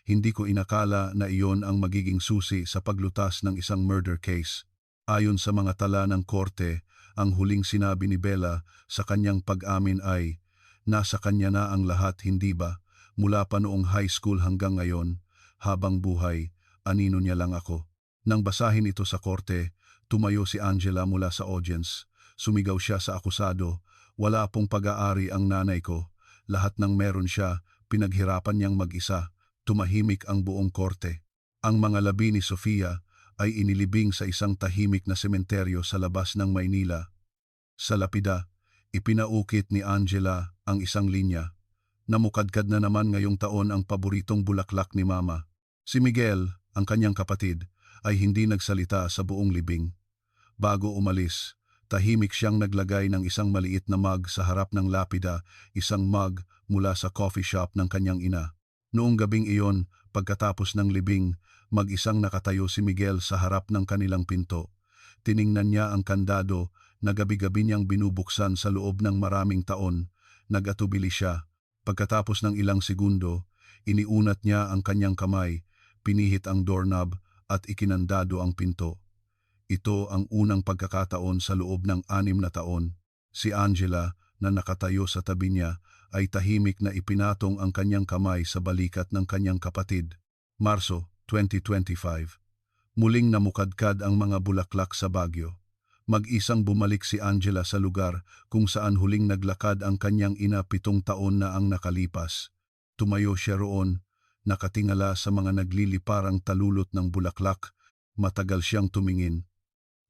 Hindi ko inakala na iyon ang magiging susi sa paglutas ng isang murder case." Ayon sa mga tala ng korte, Ang huling sinabi ni Bella sa kanyang pag-amin ay, nasa kanya na ang lahat, hindi ba? Mula pa noong high school hanggang ngayon, habang buhay, anino niya lang ako. Nang basahin ito sa korte, tumayo si Angela mula sa audience. Sumigaw siya sa akusado, wala pong pag-aari ang nanay ko. Lahat ng meron siya, pinaghirapan niyang mag-isa. Tumahimik ang buong korte. Ang mga labi ni Sofia ay inilibing sa isang tahimik na sementeryo sa labas ng Maynila. Sa lapida, ipinaukit ni Angela ang isang linya. Namukadkad na naman ngayong taon ang paboritong bulaklak ni Mama. Si Miguel, ang kanyang kapatid, ay hindi nagsalita sa buong libing. Bago umalis, tahimik siyang naglagay ng isang maliit na mug sa harap ng lapida, isang mug mula sa coffee shop ng kanyang ina. Noong gabing iyon, pagkatapos ng libing, mag-isang nakatayo si Miguel sa harap ng kanilang pinto. Tiningnan niya ang kandado na gabi-gabi niyang binubuksan sa loob ng maraming taon. Nag-atubili siya. Pagkatapos ng ilang segundo, iniunat niya ang kanyang kamay, pinihit ang doorknob at ikinandado ang pinto. Ito ang unang pagkakataon sa loob ng 6 na taon. Si Angela, na nakatayo sa tabi niya, ay tahimik na ipinatong ang kanyang kamay sa balikat ng kanyang kapatid. Marso 2025. Muling namukadkad ang mga bulaklak sa Baguio. Mag-isang bumalik si Angela sa lugar kung saan huling naglakad ang kanyang ina 7 taon na ang nakalipas. Tumayo siya roon, nakatingala sa mga nagliliparang talulot ng bulaklak. Matagal siyang tumingin.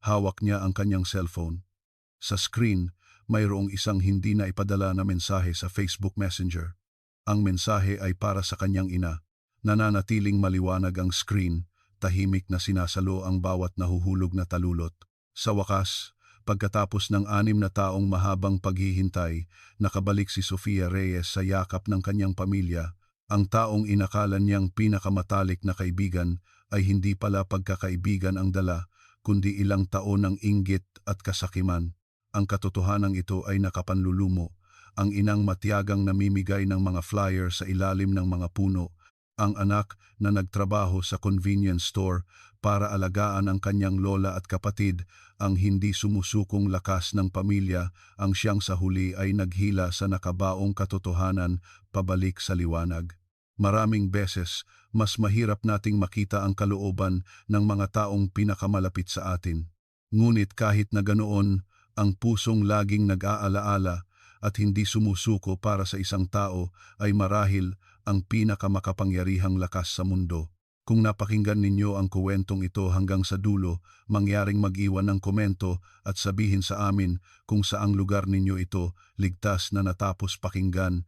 Hawak niya ang kanyang cellphone. Sa screen, mayroong isang hindi na ipadala na mensahe sa Facebook Messenger. Ang mensahe ay para sa kanyang ina. Nananatiling maliwanag ang screen, tahimik na sinasalo ang bawat nahuhulog na talulot. Sa wakas, pagkatapos ng 6 na taong mahabang paghihintay, nakabalik si Sofia Reyes sa yakap ng kanyang pamilya. Ang taong inakala niyang pinakamatalik na kaibigan ay hindi pala pagkakaibigan ang dala, kundi ilang taon ng inggit at kasakiman. Ang katotohanan ito ay nakapanlulumo. Ang inang matiyagang namimigay ng mga flyer sa ilalim ng mga puno, ang anak na nagtrabaho sa convenience store para alagaan ang kanyang lola at kapatid, ang hindi sumusukong lakas ng pamilya, ang siyang sa huli ay naghila sa nakabaong katotohanan pabalik sa liwanag. Maraming beses, mas mahirap nating makita ang kalooban ng mga taong pinakamalapit sa atin. Ngunit kahit na ganoon, ang pusong laging nag-aalaala at hindi sumusuko para sa isang tao ay marahil ang pinakamakapangyarihang lakas sa mundo. Kung napakinggan ninyo ang kuwentong ito hanggang sa dulo, mangyaring mag-iwan ng komento at sabihin sa amin kung saang lugar ninyo ito ligtas na natapos pakinggan.